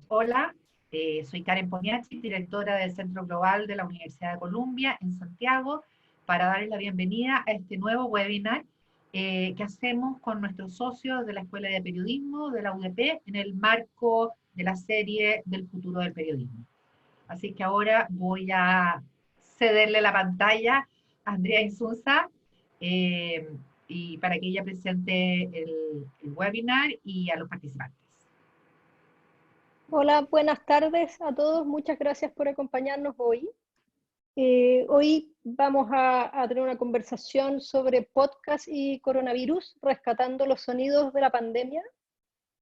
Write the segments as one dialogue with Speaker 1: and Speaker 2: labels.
Speaker 1: Hola, soy Karen Poniachi, directora del Centro Global de la Universidad de Columbia en Santiago, para darles la bienvenida a este nuevo webinar que hacemos con nuestros socios de la Escuela de Periodismo de la UDP en el marco de la serie del futuro del periodismo. Así que ahora voy a cederle la pantalla a Andrea Insunza y para que ella presente el webinar y a los participantes.
Speaker 2: Hola, buenas tardes a todos. Muchas gracias por acompañarnos hoy. Hoy vamos a tener una conversación sobre podcast y coronavirus, rescatando los sonidos de la pandemia,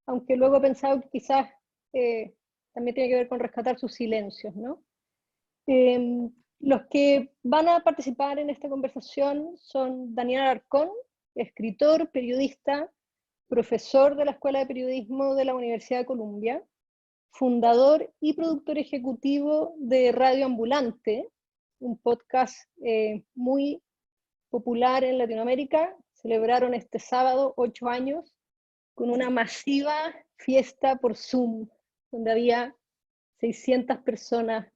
Speaker 2: aunque luego he pensado que quizás también tiene que ver con rescatar sus silencios, ¿no? Los que van a participar en esta conversación son Daniel Alarcón, escritor, periodista, profesor de la Escuela de Periodismo de la Universidad de Columbia, fundador y productor ejecutivo de Radio Ambulante, un podcast muy popular en Latinoamérica. Celebraron este sábado 8 años con una masiva fiesta por Zoom, donde había 600 personas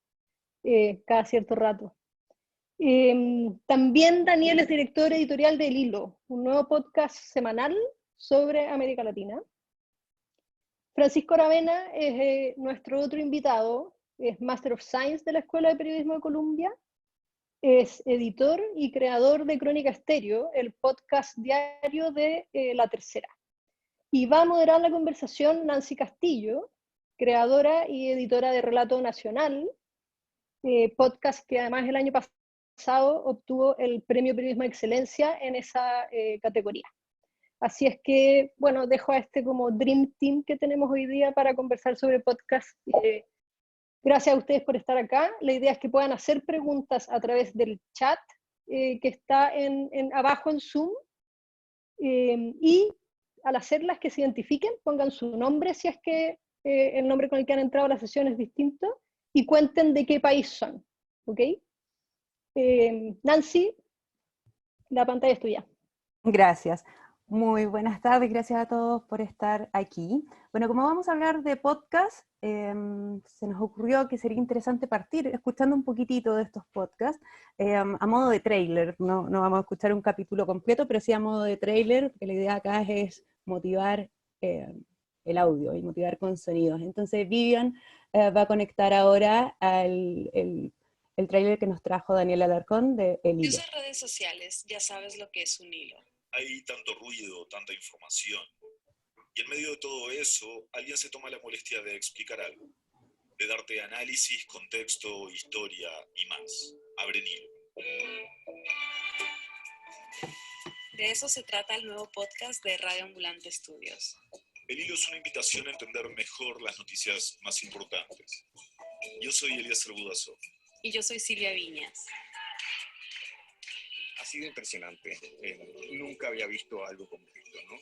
Speaker 2: cada cierto rato. También Daniel es director editorial de El Hilo, un nuevo podcast semanal sobre América Latina. Francisco Aravena es nuestro otro invitado, es Master of Science de la Escuela de Periodismo de Columbia, es editor y creador de Crónica Estéreo, el podcast diario de La Tercera. Y va a moderar la conversación Nancy Castillo, creadora y editora de Relato Nacional, podcast que además el año pasado obtuvo el Premio Periodismo de Excelencia en esa categoría. Así es que, bueno, dejo a este como Dream Team que tenemos hoy día para conversar sobre podcast. Gracias a ustedes por estar acá. La idea es que puedan hacer preguntas a través del chat que está abajo en Zoom. Y al hacerlas, que se identifiquen, pongan su nombre si es que el nombre con el que han entrado a la sesión es distinto, y cuenten de qué país son. ¿Ok? Nancy, la pantalla es tuya.
Speaker 3: Gracias. Muy buenas tardes, gracias a todos por estar aquí. Bueno, como vamos a hablar de podcast, se nos ocurrió que sería interesante partir escuchando un poquitito de estos podcasts a modo de tráiler. No vamos a escuchar un capítulo completo, pero sí a modo de tráiler, porque la idea acá es motivar el audio y motivar con sonidos. Entonces Vivian va a conectar ahora el tráiler que nos trajo Daniel Alarcón de El Hilo.
Speaker 4: Si usas redes sociales, ya sabes lo que es un hilo.
Speaker 5: Hay tanto ruido, tanta información. Y en medio de todo eso, alguien se toma la molestia de explicar algo, de darte análisis, contexto, historia y más. Abren hilo.
Speaker 4: De eso se trata el nuevo podcast de Radio Ambulante Studios.
Speaker 5: El hilo es una invitación a entender mejor las noticias más importantes. Yo soy Elías Budazo.
Speaker 4: Y yo soy Silvia Viñas.
Speaker 6: Ha sido impresionante. Nunca había visto algo como esto, ¿no?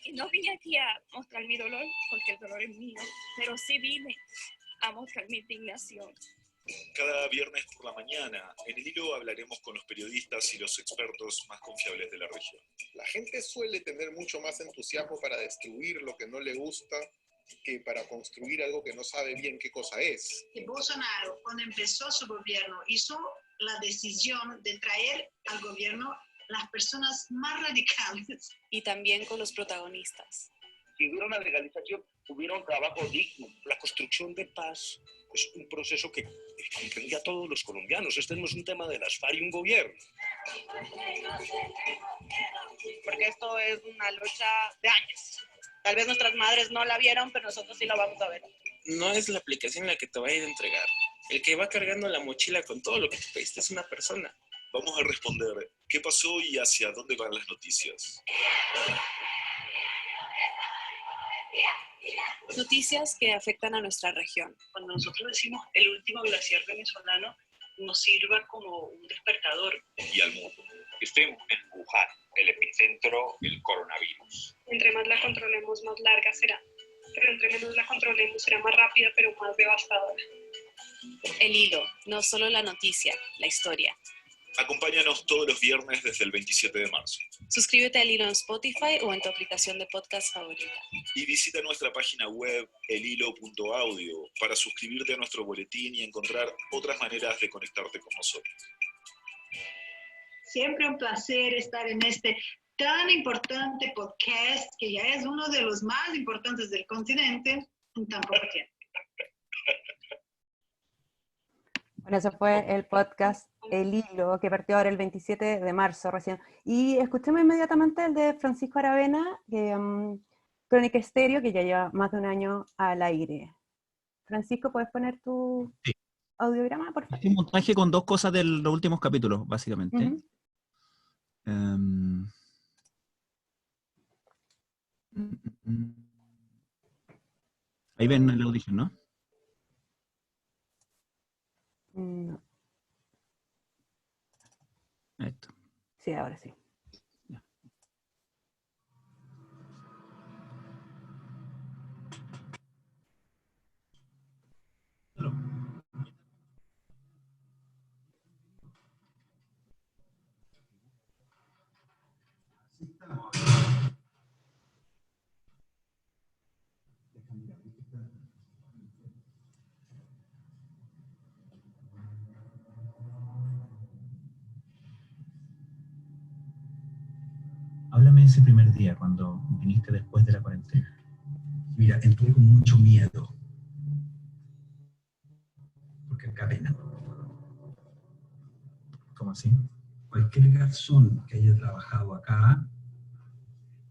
Speaker 4: Y no vine aquí a mostrar mi dolor, porque el dolor es mío, pero sí vine a mostrar mi indignación.
Speaker 5: Cada viernes por la mañana, en El Hilo hablaremos con los periodistas y los expertos más confiables de la región.
Speaker 6: La gente suele tener mucho más entusiasmo para destruir lo que no le gusta que para construir algo que no sabe bien qué cosa es.
Speaker 7: Y Bolsonaro, cuando empezó su gobierno, hizo la decisión de traer al gobierno las personas más radicales.
Speaker 4: Y también con los protagonistas.
Speaker 8: Si hubiera una legalización, hubiera un trabajo digno. La construcción de paz es un proceso que comprende a todos los colombianos. Este no es un tema de las FARC y un gobierno.
Speaker 9: Porque esto es una lucha de años. Tal vez nuestras madres no la vieron, pero nosotros sí la vamos a ver.
Speaker 10: No es la aplicación la que te va a ir a entregar. El que va cargando la mochila con todo lo que te pediste es una persona.
Speaker 5: Vamos a responder qué pasó y hacia dónde van las noticias.
Speaker 4: Noticias que afectan a nuestra región.
Speaker 11: Cuando nosotros decimos el último glaciar venezolano, nos sirva como un despertador.
Speaker 5: Y al mundo.
Speaker 12: Estoy en Wuhan, el epicentro del coronavirus.
Speaker 13: Entre más la controlemos, más larga será. Pero entre menos la controlemos, será más rápida, pero más devastadora.
Speaker 4: El hilo, no solo la noticia, la historia.
Speaker 5: Acompáñanos todos los viernes desde el 27 de marzo.
Speaker 14: Suscríbete al Hilo en Spotify o en tu aplicación de podcast favorita.
Speaker 5: Y visita nuestra página web elhilo.audio para suscribirte a nuestro boletín y encontrar otras maneras de conectarte con nosotros.
Speaker 7: Siempre un placer estar en este tan importante podcast, que ya es uno de los más importantes del continente en tan poco tiempo.
Speaker 3: Bueno, eso fue el podcast El Hilo, que partió ahora el 27 de marzo recién. Y escuchemos inmediatamente el de Francisco Aravena, Crónica Estéreo, que ya lleva más de un año al aire. Francisco, ¿puedes poner tu audiograma, por favor?
Speaker 15: Un montaje con dos cosas de los últimos capítulos, básicamente. Ahí ven la audición, ¿no?
Speaker 3: No.
Speaker 15: Esto.
Speaker 3: Sí, ahora sí.
Speaker 15: Ya.
Speaker 16: Háblame ese primer día, cuando viniste después de la cuarentena. Mira, entré con mucho miedo. Porque acá pena. ¿Cómo así? Cualquier garzón que haya trabajado acá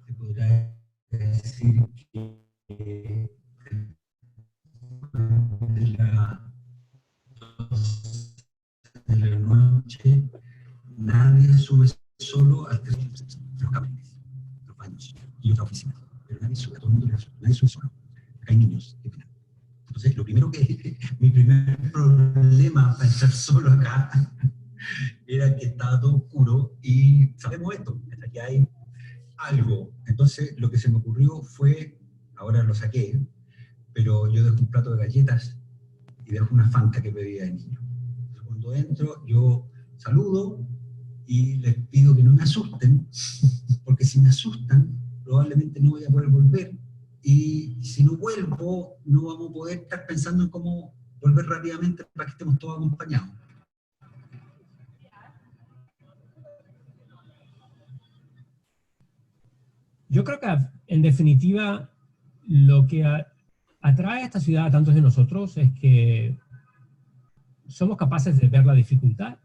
Speaker 16: te podrá decir que de la noche nadie sube solo al tercer piso. Los camarines, los baños y otra oficina. Pero nadie sube, todo el mundo nadie sube solo. Acá hay niños, qué pena. Entonces, lo primero mi primer problema para estar solo acá era que estaba todo oscuro y sabemos esto, hasta que hay algo. Entonces, lo que se me ocurrió fue, ahora lo saqué, pero yo dejo un plato de galletas y dejo una Fanta que pedía de niño. Entonces, cuando entro, yo saludo y les pido que no me asusten, porque si me asustan, probablemente no voy a poder volver. Y si no vuelvo, no vamos a poder estar pensando en cómo volver rápidamente para que estemos todos acompañados.
Speaker 17: Yo creo que, en definitiva, lo que atrae a esta ciudad a tantos de nosotros es que somos capaces de ver la dificultad,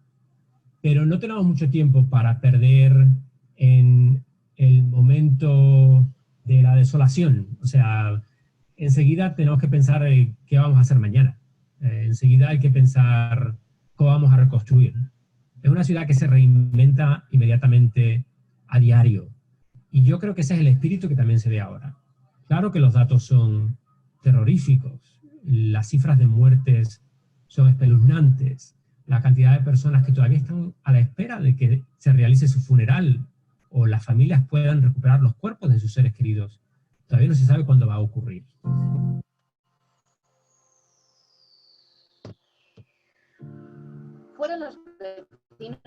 Speaker 17: pero no tenemos mucho tiempo para perder en el momento de la desolación. O sea, enseguida tenemos que pensar en qué vamos a hacer mañana. Enseguida hay que pensar cómo vamos a reconstruir. Es una ciudad que se reinventa inmediatamente a diario. Y yo creo que ese es el espíritu que también se ve ahora. Claro que los datos son terroríficos. Las cifras de muertes son espeluznantes. La cantidad de personas que todavía están a la espera de que se realice su funeral o las familias puedan recuperar los cuerpos de sus seres queridos. Todavía no se sabe cuándo va a ocurrir.
Speaker 18: Fueron los vecinos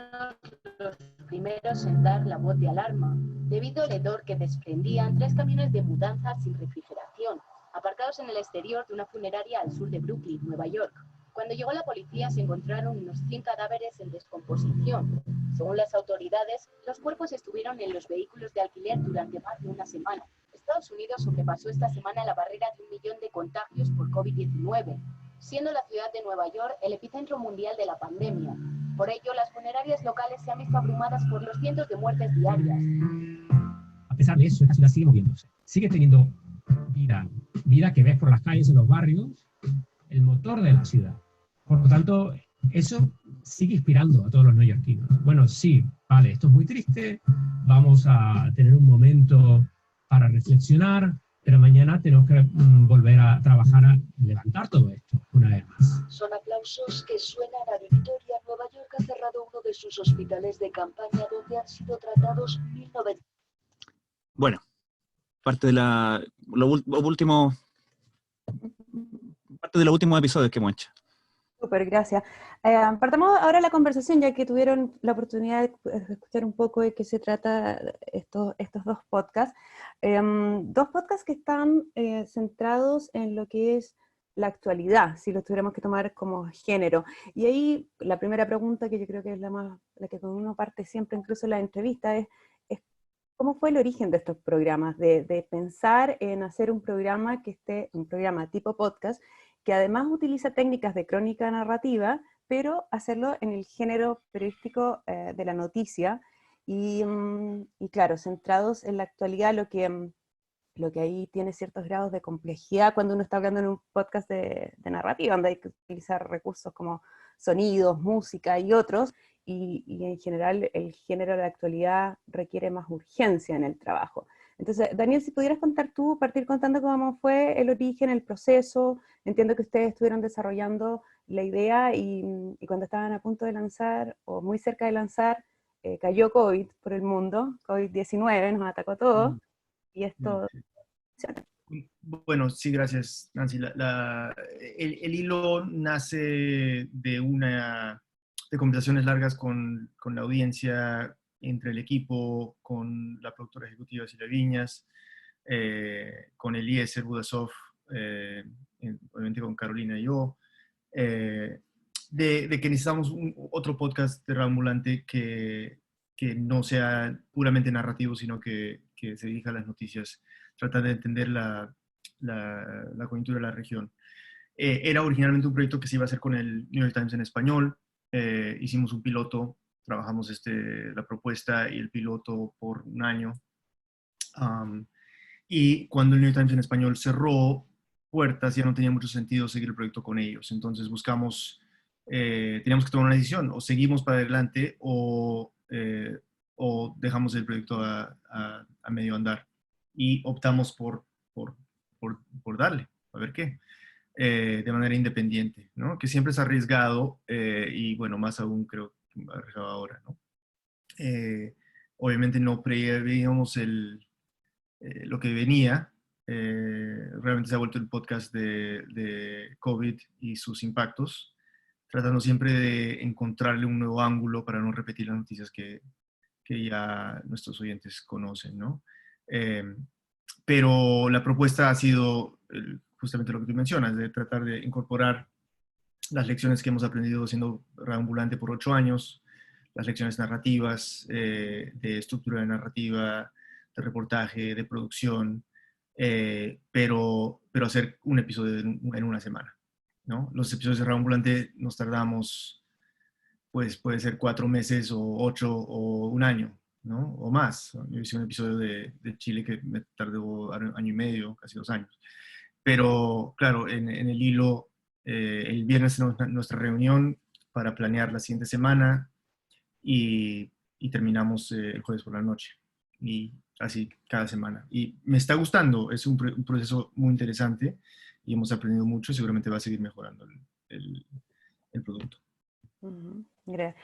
Speaker 18: los primeros en dar la voz de alarma, debido al hedor que desprendían 3 camiones de mudanza sin refrigeración, aparcados en el exterior de una funeraria al sur de Brooklyn, Nueva York. Cuando llegó la policía se encontraron unos 100 cadáveres en descomposición. Según las autoridades, los cuerpos estuvieron en los vehículos de alquiler durante más de una semana. Estados Unidos sobrepasó esta semana la barrera de 1 millón de contagios por COVID-19, siendo la ciudad de Nueva York el epicentro mundial de la pandemia. Por ello, las funerarias locales se han visto abrumadas por los cientos de muertes diarias.
Speaker 17: A pesar de eso, esta ciudad sigue moviéndose. Sigue teniendo vida que ves por las calles, en los barrios, el motor de la ciudad. Por lo tanto, eso sigue inspirando a todos los neoyorquinos. Bueno, sí, vale, esto es muy triste, vamos a tener un momento para reflexionar, pero mañana tenemos que volver a trabajar a levantar todo esto una vez más.
Speaker 19: Son aplausos que suenan a Victoria. Nueva York ha cerrado uno de sus hospitales de campaña donde han sido tratados 1.900.
Speaker 15: Bueno, parte de los últimos episodios que hemos hecho.
Speaker 3: Súper, gracias. Partamos ahora la conversación, ya que tuvieron la oportunidad de escuchar un poco de qué se trata estos dos podcasts. Dos podcasts que están centrados en lo que es la actualidad, si lo tuviéramos que tomar como género. Y ahí la primera pregunta, que yo creo que es la que con uno parte siempre, incluso en la entrevista, es ¿cómo fue el origen de estos programas? De pensar en hacer un programa un programa tipo podcast, que además utiliza técnicas de crónica narrativa, pero hacerlo en el género periodístico de la noticia, y claro, centrados en la actualidad, lo que ahí tiene ciertos grados de complejidad cuando uno está hablando en un podcast de narrativa, donde hay que utilizar recursos como sonidos, música y otros, y en general el género de la actualidad requiere más urgencia en el trabajo. Entonces, Daniel, si pudieras partir contando cómo fue el origen, el proceso. Entiendo que ustedes estuvieron desarrollando la idea y cuando estaban a punto de lanzar, o muy cerca de lanzar, cayó COVID por el mundo, COVID-19 nos atacó a todos, y esto...
Speaker 20: Bueno, sí, gracias, Nancy. El hilo nace de conversaciones largas con la audiencia, entre el equipo, con la productora ejecutiva Silvia Viñas, con Eliezer Budasov, obviamente con Carolina y yo, de que necesitamos otro podcast de Radio Ambulante que no sea puramente narrativo, sino que se dirija a las noticias, tratar de entender la coyuntura de la región. Era originalmente un proyecto que se iba a hacer con el New York Times en español. Hicimos un piloto, trabajamos la propuesta y el piloto por un año. Y cuando el New York Times en español cerró puertas, ya no tenía mucho sentido seguir el proyecto con ellos. Entonces teníamos que tomar una decisión: o seguimos para adelante o dejamos el proyecto a medio andar. Y optamos por darle, a ver qué, de manera independiente, ¿no? Que siempre es arriesgado, y bueno, más aún creo que arriesgado ahora, ¿no? Obviamente no preveíamos lo que venía. Realmente se ha vuelto el podcast de COVID y sus impactos, tratando siempre de encontrarle un nuevo ángulo para no repetir las noticias que ya nuestros oyentes conocen, ¿no? Pero la propuesta ha sido justamente lo que tú mencionas, de tratar de incorporar las lecciones que hemos aprendido siendo Radio Ambulante por 8 años, las lecciones narrativas, de estructura de narrativa, de reportaje, de producción, pero hacer un episodio en una semana, ¿no? Los episodios de Radio Ambulante nos tardamos, pues puede ser 4 meses o 8 o un año, ¿no? O más. Yo hice un episodio de Chile que me tardó año y medio, casi 2 años. Pero claro, en el hilo, el viernes tenemos nuestra reunión para planear la siguiente semana y terminamos el jueves por la noche. Y así cada semana. Y me está gustando, es un proceso muy interesante y hemos aprendido mucho y seguramente va a seguir mejorando el producto.
Speaker 3: Gracias.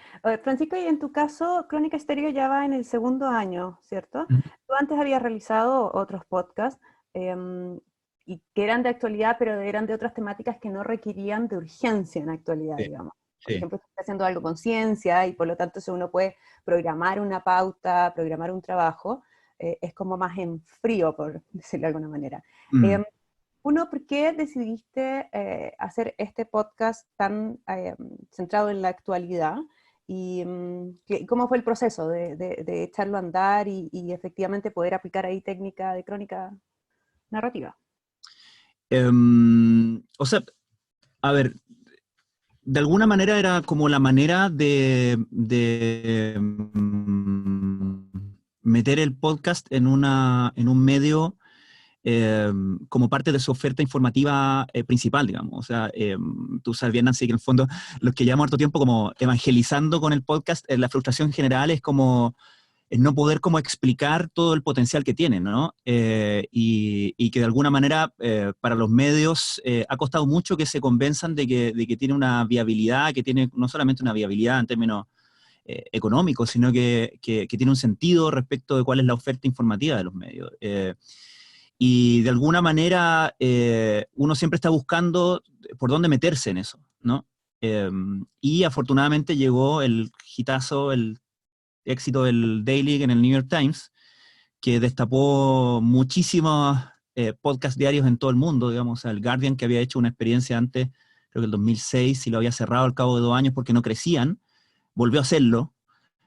Speaker 3: Francisco, y en tu caso, Crónica Estéreo ya va en el 2.º año, ¿cierto? Tú antes habías realizado otros podcasts y que eran de actualidad, pero eran de otras temáticas que no requerían de urgencia en actualidad, digamos. Por ejemplo, estás haciendo algo con ciencia y por lo tanto si uno puede programar una pauta, programar un trabajo, es como más en frío, por decirlo de alguna manera. Uno, ¿por qué decidiste hacer este podcast tan centrado en la actualidad? ¿Y cómo fue el proceso de echarlo a andar y efectivamente poder aplicar ahí técnica de crónica narrativa?
Speaker 15: O sea, a ver, de alguna manera era como la manera de meter el podcast en un medio como parte de su oferta informativa principal, digamos. O sea, tú sabes bien, Nancy, que en el fondo los que llevamos harto tiempo como evangelizando con el podcast, la frustración general es como no poder como explicar todo el potencial que tiene, ¿no? Y que de alguna manera para los medios ha costado mucho que se convenzan de que tiene una viabilidad, que tiene no solamente una viabilidad en términos económicos, sino que tiene un sentido respecto de cuál es la oferta informativa de los medios. Y de alguna manera uno siempre está buscando por dónde meterse en eso, ¿no? Y afortunadamente llegó el hitazo, el éxito del Daily en el New York Times, que destapó muchísimos podcasts diarios en todo el mundo, digamos. O sea, el Guardian, que había hecho una experiencia antes, creo que el 2006, y lo había cerrado al cabo de 2 años porque no crecían, volvió a hacerlo.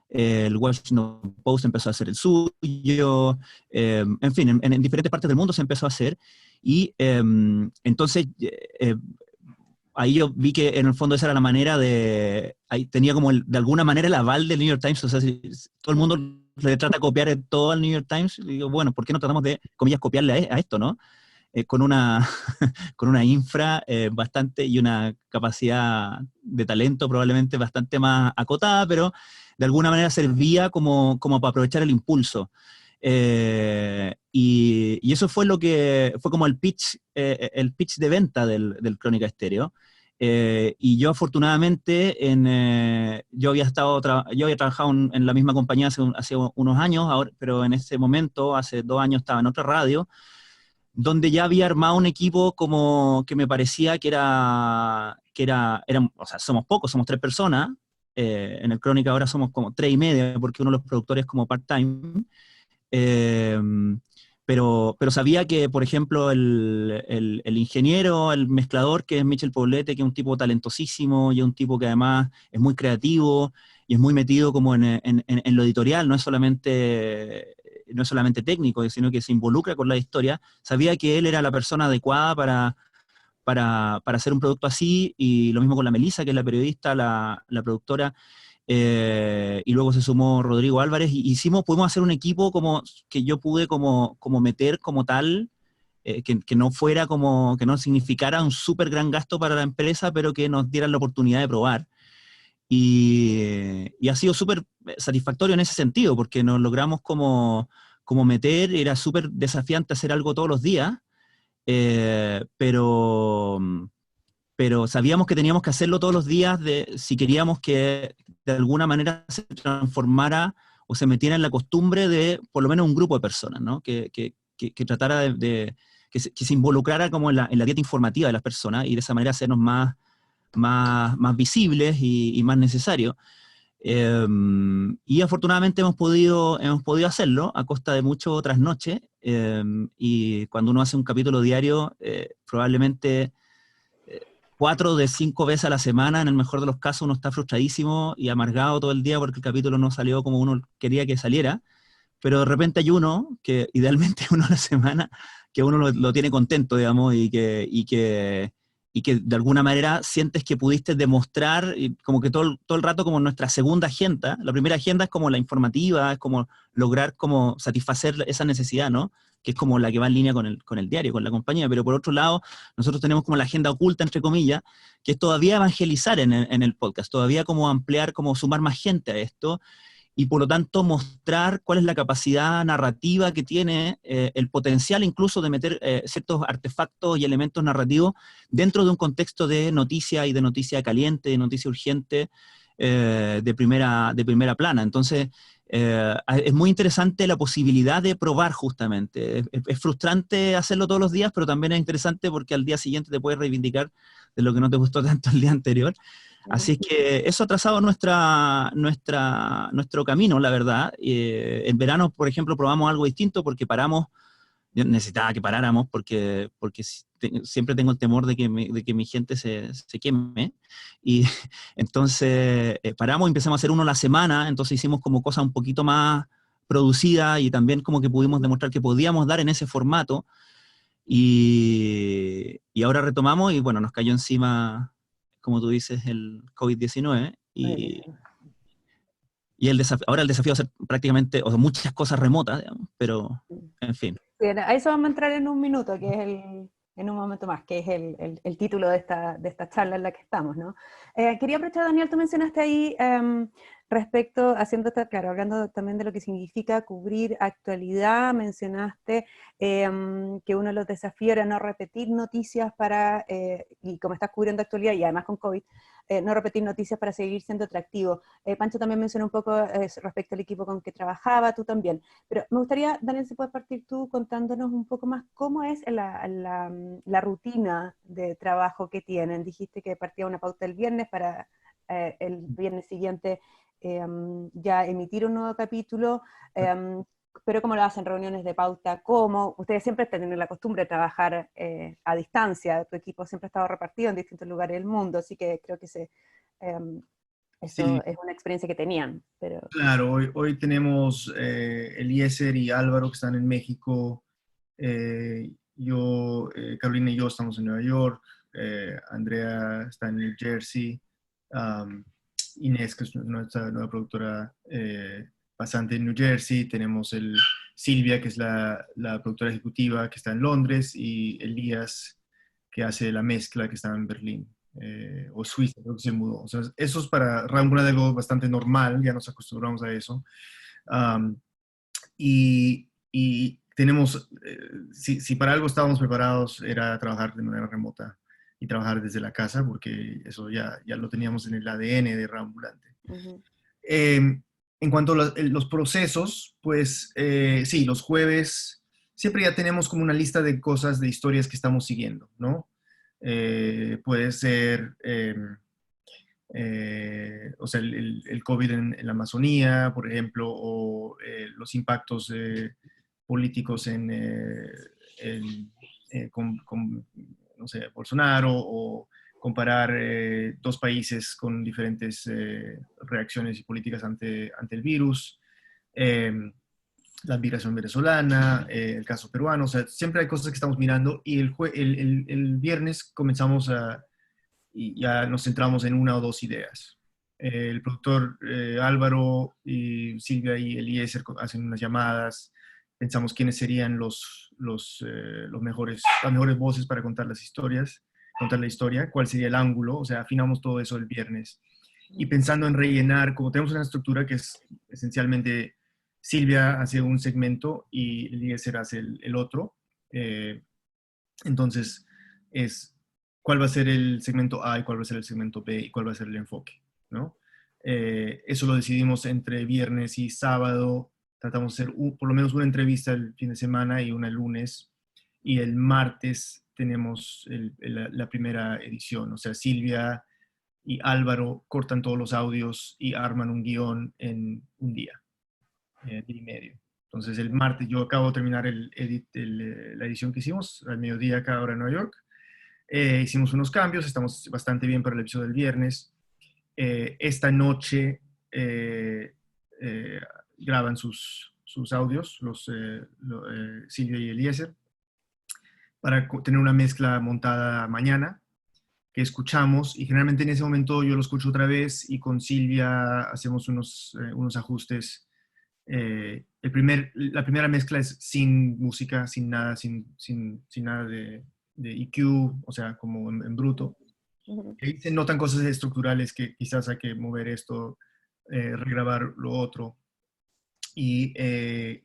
Speaker 15: El Washington Post empezó a hacer el suyo, en fin, en diferentes partes del mundo se empezó a hacer, y entonces ahí yo vi que en el fondo esa era la manera de, ahí tenía como de alguna manera el aval del New York Times. O sea, si todo el mundo le trata de copiar todo al New York Times, y digo, bueno, ¿por qué no tratamos de, comillas, copiarle a esto, no? Con una infra bastante, y una capacidad de talento probablemente bastante más acotada, pero de alguna manera servía como para aprovechar el impulso. Y eso fue lo que fue como el pitch de venta del Crónica Estéreo. Y yo afortunadamente, yo había trabajado en la misma compañía hace unos años, pero en ese momento, hace 2 años, estaba en otra radio, donde ya había armado un equipo como que me parecía que o sea, somos pocos, somos 3 personas. En el Crónica ahora somos como 3 y media, porque uno de los productores es como part-time. Pero sabía que, por ejemplo, el ingeniero, el mezclador, que es Michel Poblete, que es un tipo talentosísimo, y es un tipo que además es muy creativo, y es muy metido como en lo editorial, no es solamente técnico, sino que se involucra con la historia. Sabía que él era la persona adecuada para hacer un producto así, y lo mismo con la Melissa, que es la periodista, la productora. Y luego se sumó Rodrigo Álvarez, y pudimos hacer un equipo como que yo pude como meter como tal, que no fuera como, que no significara un súper gran gasto para la empresa, pero que nos dieran la oportunidad de probar. Y ha sido súper satisfactorio en ese sentido, porque nos logramos como meter. Era súper desafiante hacer algo todos los días, pero sabíamos que teníamos que hacerlo todos los días si queríamos que de alguna manera se transformara o se metiera en la costumbre de por lo menos un grupo de personas, ¿no? Que tratara que se involucrara como en la dieta informativa de las personas, y de esa manera hacernos más visibles y más necesarios. Y afortunadamente hemos podido hacerlo a costa de muchas otras noches, y cuando uno hace un capítulo diario, probablemente 4 de 5 veces a la semana, en el mejor de los casos, uno está frustradísimo y amargado todo el día porque el capítulo no salió como uno quería que saliera, pero de repente hay uno, que idealmente uno a la semana, que uno lo tiene contento, digamos, y que de alguna manera sientes que pudiste demostrar, y como que todo el rato, como nuestra segunda agenda. La primera agenda es como la informativa, es como lograr como satisfacer esa necesidad, ¿no? Que es como la que va en línea con el diario, con la compañía. Pero por otro lado, nosotros tenemos como la agenda oculta, entre comillas, que es todavía evangelizar en el podcast, todavía como ampliar, como sumar más gente a esto, y por lo tanto mostrar cuál es la capacidad narrativa que tiene, el potencial incluso de meter ciertos artefactos y elementos narrativos dentro de un contexto de noticia, y de noticia caliente, de noticia urgente, de primera plana. Entonces, es muy interesante la posibilidad de probar justamente. Es frustrante hacerlo todos los días, pero también es interesante porque al día siguiente te puedes reivindicar de lo que no te gustó tanto el día anterior. Así que eso ha trazado nuestro camino, la verdad. En verano, por ejemplo, probamos algo distinto porque paramos. Yo necesitaba que paráramos porque siempre tengo el temor de que mi gente se queme. Y entonces paramos y empezamos a hacer uno a la semana. Entonces hicimos como cosas un poquito más producidas, y también como que pudimos demostrar que podíamos dar en ese formato. Y ahora retomamos, y bueno, nos cayó encima, como tú dices, el COVID-19, y ahora el desafío es hacer prácticamente, o sea, muchas cosas remotas, digamos, pero en fin.
Speaker 3: Bien, a eso vamos a entrar en un minuto, que es en un momento más, que es el título de esta charla en la que estamos, ¿no? Quería aprovechar, Daniel, tú mencionaste ahí respecto, claro, hablando también de lo que significa cubrir actualidad, mencionaste que uno de los desafíos era no repetir noticias y como estás cubriendo actualidad y además con COVID, no repetir noticias para seguir siendo atractivo. Pancho también mencionó un poco respecto al equipo con que trabajaba, tú también. Pero me gustaría, Daniel, si puedes partir tú contándonos un poco más cómo es la rutina de trabajo que tienen. Dijiste que partía una pauta el viernes para el viernes siguiente ya emitir un nuevo capítulo, pero ¿cómo lo hacen? ¿Reuniones de pauta? ¿Cómo? Ustedes siempre tienen la costumbre de trabajar a distancia, tu equipo siempre ha estado repartido en distintos lugares del mundo, así que creo que eso
Speaker 20: Sí.
Speaker 3: es una experiencia que tenían. Pero...
Speaker 20: Claro, hoy tenemos Eliezer y Álvaro que están en México, Carolina y yo estamos en Nueva York, Andrea está en New Jersey, Inés, que es nuestra nueva productora pasante en New Jersey, tenemos Silvia, que es la productora ejecutiva, que está en Londres, y Elías, que hace la mezcla, que está en Berlín, o Suiza, creo que se mudó. O sea, eso es para Rambula algo bastante normal, ya nos acostumbramos a eso. Y tenemos, si para algo estábamos preparados, era trabajar de manera remota y trabajar desde la casa, porque eso ya lo teníamos en el ADN de Rambulante. En cuanto a los procesos, pues sí, los jueves siempre ya tenemos como una lista de cosas, de historias que estamos siguiendo, ¿no? Puede ser, o sea, el COVID en la Amazonía, por ejemplo, o los impactos políticos con, no sé, Bolsonaro, o comparar dos países con diferentes reacciones y políticas ante el virus, la migración venezolana, el caso peruano, o sea, siempre hay cosas que estamos mirando, y el viernes comenzamos y ya nos centramos en una o dos ideas. El productor Álvaro y Silvia y Eliezer hacen unas llamadas, pensamos quiénes serían las mejores voces para contar la historia, cuál sería el ángulo, o sea, afinamos todo eso el viernes. Y pensando en rellenar, como tenemos una estructura que es esencialmente Silvia hace un segmento y Eliezer hace el otro, entonces cuál va a ser el segmento A y cuál va a ser el segmento B y cuál va a ser el enfoque, ¿no? Eso lo decidimos entre viernes y sábado. Tratamos de hacer por lo menos una entrevista el fin de semana y una el lunes, y el martes tenemos la primera edición. O sea, Silvia y Álvaro cortan todos los audios y arman un guión en un día y medio. Entonces el martes, yo acabo de terminar la edición que hicimos al mediodía acá ahora en Nueva York. Hicimos unos cambios, estamos bastante bien para el episodio del viernes. Esta noche graban sus audios, Silvia y Eliezer, para tener una mezcla montada mañana, que escuchamos, y generalmente en ese momento yo lo escucho otra vez, y con Silvia hacemos unos ajustes. La primera mezcla es sin música, sin nada, sin nada de EQ, o sea, como en bruto. Ahí se notan cosas estructurales que quizás hay que mover esto, regrabar lo otro. Y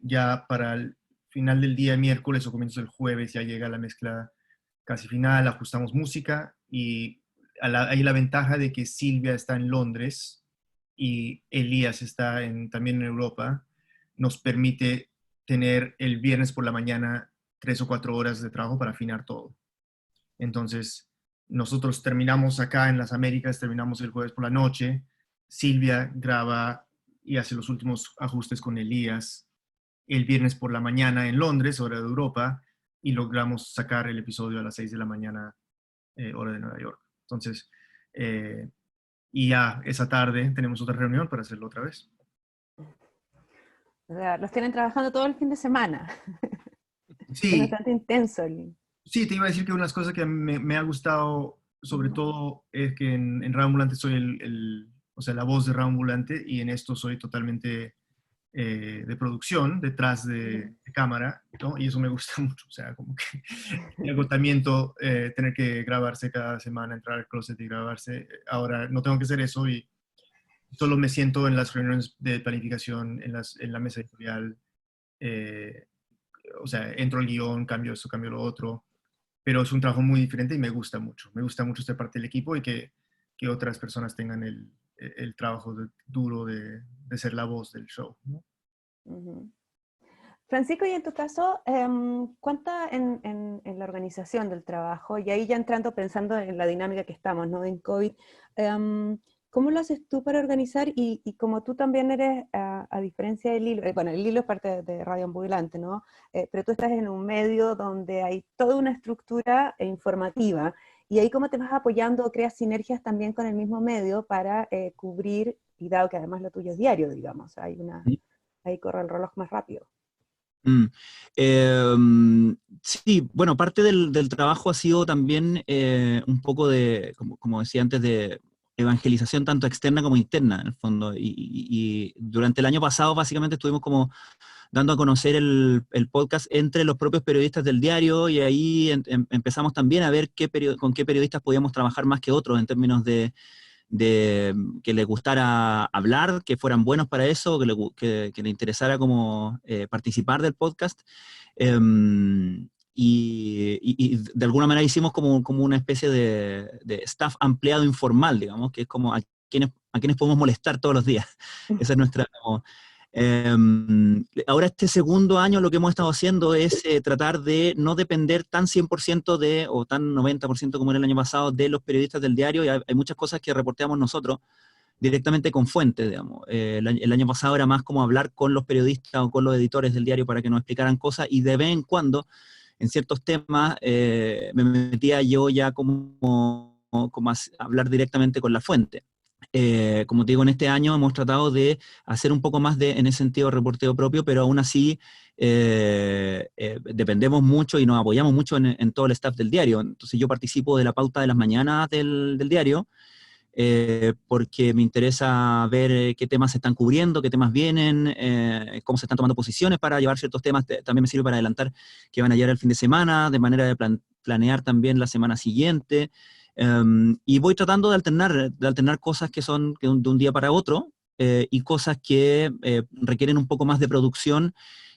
Speaker 20: ya para el final del día, miércoles o comienzos del jueves, ya llega la mezcla casi final, ajustamos música, y hay la ventaja de que Silvia está en Londres y Elías está también en Europa. Nos permite tener el viernes por la mañana 3 o 4 horas de trabajo para afinar todo. Entonces, nosotros terminamos acá en las Américas, terminamos el jueves por la noche, Silvia graba y hace los últimos ajustes con Elías el viernes por la mañana en Londres, hora de Europa, y logramos sacar el episodio a las 6 de la mañana, hora de Nueva York. Entonces, y ya esa tarde tenemos otra reunión para hacerlo otra vez.
Speaker 3: O sea, los tienen trabajando todo el fin de semana.
Speaker 20: Sí.
Speaker 3: Es bastante intenso.
Speaker 20: Sí, te iba a decir que una de las cosas que me ha gustado, sobre todo, es que en Rambulante soy o sea, la voz de Rambulante, y en esto soy totalmente de producción, detrás de cámara, ¿no? Y eso me gusta mucho, o sea, como que el agotamiento, tener que grabarse cada semana, entrar al closet y grabarse. Ahora no tengo que hacer eso, y solo me siento en las reuniones de planificación, en la mesa editorial, o sea, entro al guión, cambio esto, cambio lo otro, pero es un trabajo muy diferente y me gusta mucho. Me gusta mucho ser parte del equipo y que otras personas tengan el trabajo duro de ser la voz del show, ¿no?
Speaker 3: Uh-huh. Francisco, y en tu caso, ¿cuánta en la organización del trabajo? Y ahí ya entrando, pensando en la dinámica que estamos, ¿no? En COVID, ¿cómo lo haces tú para organizar? Y como tú también eres, a diferencia del hilo, bueno, el hilo es parte de Radio Ambulante, ¿no? Pero tú estás en un medio donde hay toda una estructura informativa, y ahí cómo te vas apoyando o creas sinergias también con el mismo medio para cubrir, y dado que además lo tuyo es diario, digamos, ahí corre el reloj más rápido.
Speaker 15: Sí, bueno, parte del trabajo ha sido también un poco de, como decía antes, de evangelización tanto externa como interna, en el fondo. Y durante el año pasado básicamente estuvimos como dando a conocer el podcast entre los propios periodistas del diario, y ahí empezamos también a ver con qué periodistas podíamos trabajar más que otros en términos de que les gustara hablar, que fueran buenos para eso, que le interesara como participar del podcast. Y de alguna manera hicimos como una especie de staff ampliado informal, digamos, que es como a quienes podemos molestar todos los días. Esa es nuestra... ahora este segundo año lo que hemos estado haciendo es tratar de no depender tan 100% o tan 90% como era el año pasado de los periodistas del diario, y hay muchas cosas que reporteamos nosotros directamente con fuentes, digamos. El año pasado era más como hablar con los periodistas o con los editores del diario para que nos explicaran cosas, y de vez en cuando, en ciertos temas, me metía yo ya como a hablar directamente con la fuente. Como te digo, en este año hemos tratado de hacer un poco más en ese sentido, reporteo propio, pero aún así dependemos mucho y nos apoyamos mucho en todo el staff del diario. Entonces yo participo de la pauta de las mañanas del diario, porque me interesa ver qué temas se están cubriendo, qué temas vienen, cómo se están tomando posiciones para llevar ciertos temas. También me sirve para adelantar que van a llegar el fin de semana, de manera de planear también la semana siguiente. Y voy tratando de alternar cosas que son de un día para otro, y cosas que requieren un poco más de producción,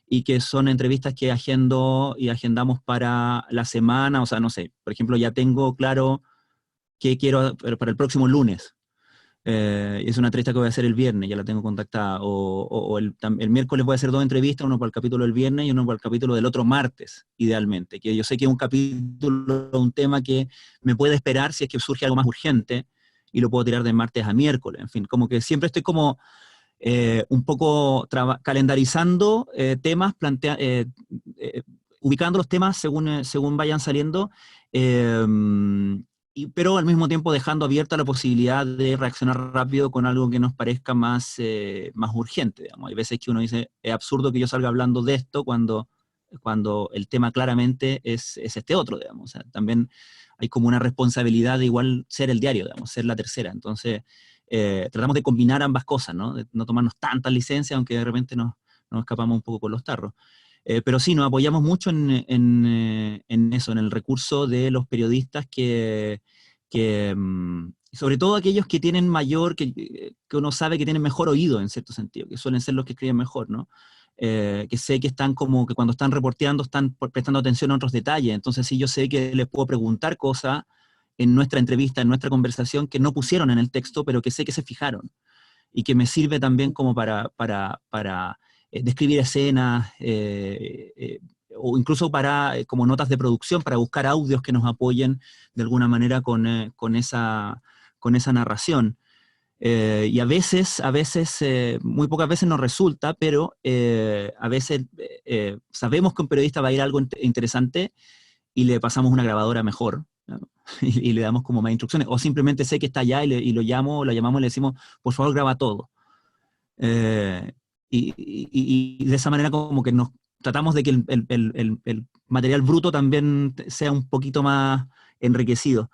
Speaker 15: y que son entrevistas que agendamos para la semana. O sea, no sé, por ejemplo, ya tengo claro qué quiero para el próximo lunes. Es una entrevista que voy a hacer el viernes, ya la tengo contactada, o el miércoles voy a hacer 2 entrevistas, uno para el capítulo del viernes y uno para el capítulo del otro martes, idealmente, que yo sé que es un capítulo, un tema que me puede esperar si es que surge algo más urgente, y lo puedo tirar de martes a miércoles. En fin, como que siempre estoy como un poco calendarizando temas, ubicando los temas según vayan saliendo, pero al mismo tiempo dejando abierta la posibilidad de reaccionar rápido con algo que nos parezca más urgente, digamos. Hay veces que uno dice, es absurdo que yo salga hablando de esto cuando el tema claramente es este otro, digamos. O sea, también hay como una responsabilidad de igual ser el diario, digamos, ser la tercera. Entonces, tratamos de combinar ambas cosas, ¿no? De no tomarnos tantas licencias, aunque de repente nos escapamos un poco con los tarros. Pero sí, nos apoyamos mucho en eso, en el recurso de los periodistas que sobre todo aquellos que tienen que uno sabe que tienen mejor oído, en cierto sentido, que suelen ser los que escriben mejor, ¿no? Que sé que están como que cuando están reporteando están prestando atención a otros detalles. Entonces sí, yo sé que les puedo preguntar cosas en nuestra entrevista, en nuestra conversación, que no pusieron en el texto, pero que sé que se fijaron, y que me sirve también como para describir escenas, o incluso para como notas de producción, para buscar audios que nos apoyen de alguna manera con esa narración. Y a veces, muy pocas veces nos resulta, pero a veces sabemos que un periodista va a ir a algo interesante y le pasamos una grabadora mejor, ¿no? y le damos como más instrucciones, o simplemente sé que está allá y lo llamamos y le decimos, por favor graba todo. Y de esa manera como que nos tratamos de que el material bruto también sea un poquito más enriquecido.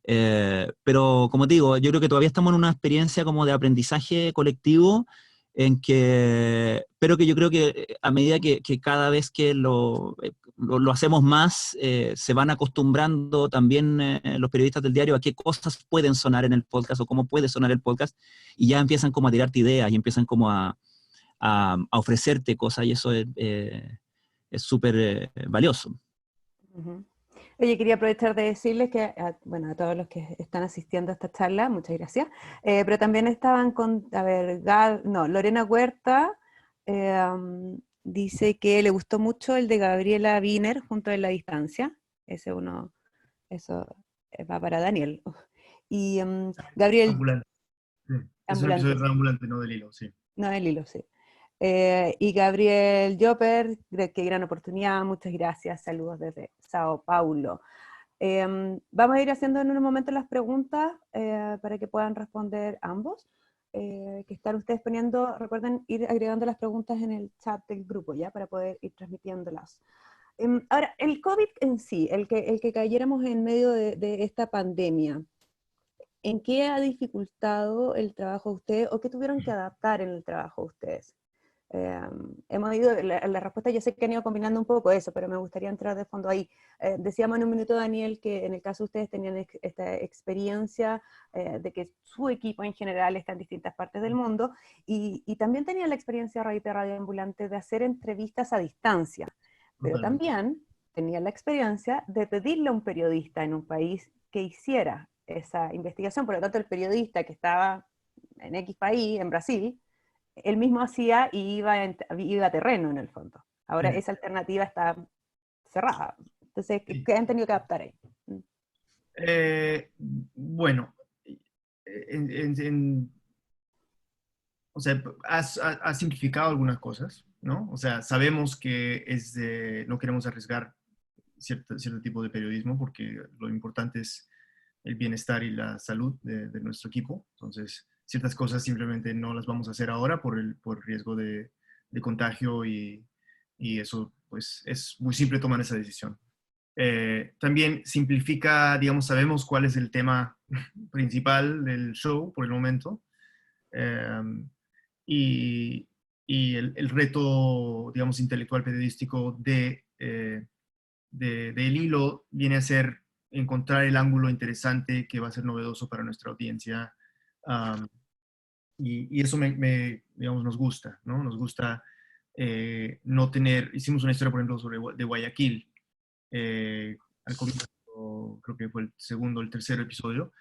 Speaker 15: Pero como te digo, yo creo que todavía estamos en una experiencia como de aprendizaje colectivo, pero que yo creo que a medida que cada vez que lo hacemos más, se van acostumbrando también los periodistas del diario a qué cosas pueden sonar en el podcast o cómo puede sonar el podcast, y ya empiezan como a tirarte ideas y empiezan como a ofrecerte cosas, y eso es súper valioso.
Speaker 3: Uh-huh. Oye, quería aprovechar de decirles que, a todos los que están asistiendo a esta charla, muchas gracias, pero también estaban con, Lorena Huerta, dice que le gustó mucho el de Gabriela Wiener, Juntos en la Distancia. Eso va para Daniel. Y Gabriel...
Speaker 20: Ambulante. Sí. Es un episodio de Ambulante, no del hilo, sí.
Speaker 3: No del hilo, sí. Y Gabriel Jopper, qué gran oportunidad, muchas gracias, saludos desde Sao Paulo. Vamos a ir haciendo en un momento las preguntas para que puedan responder ambos. Que están ustedes poniendo, recuerden ir agregando las preguntas en el chat del grupo, ¿ya? Para poder ir transmitiéndolas. Ahora, el COVID en sí, el que cayéramos en medio de esta pandemia, ¿en qué ha dificultado el trabajo de ustedes o qué tuvieron que adaptar en el trabajo de ustedes? Hemos ido, la respuesta yo sé que han ido combinando un poco eso, pero me gustaría entrar de fondo ahí. Decíamos en un minuto, Daniel, que en el caso de ustedes tenían esta experiencia de que su equipo en general está en distintas partes del mundo, y también tenían la experiencia a raíz de Radio Ambulante de hacer entrevistas a distancia, pero también tenían la experiencia de pedirle a un periodista en un país que hiciera esa investigación. Por lo tanto, el periodista que estaba en X país, en Brasil, él mismo hacía y iba a terreno en el fondo. Ahora esa alternativa está cerrada. Entonces, ¿qué han tenido que adaptar ahí?
Speaker 20: Bueno, o sea, ha simplificado algunas cosas, ¿no? O sea, sabemos que no queremos arriesgar cierto tipo de periodismo porque lo importante es el bienestar y la salud de nuestro equipo. Entonces, ciertas cosas simplemente no las vamos a hacer ahora por riesgo de contagio, y eso pues es muy simple tomar esa decisión. También simplifica, digamos, sabemos cuál es el tema principal del show por el momento, y el reto, digamos, intelectual periodístico del hilo viene a ser encontrar el ángulo interesante que va a ser novedoso para nuestra audiencia. Y eso digamos, nos gusta, ¿no? Nos gusta no tener... Hicimos una historia, por ejemplo, de Guayaquil. Al comienzo, creo que fue el segundo o el tercer episodio,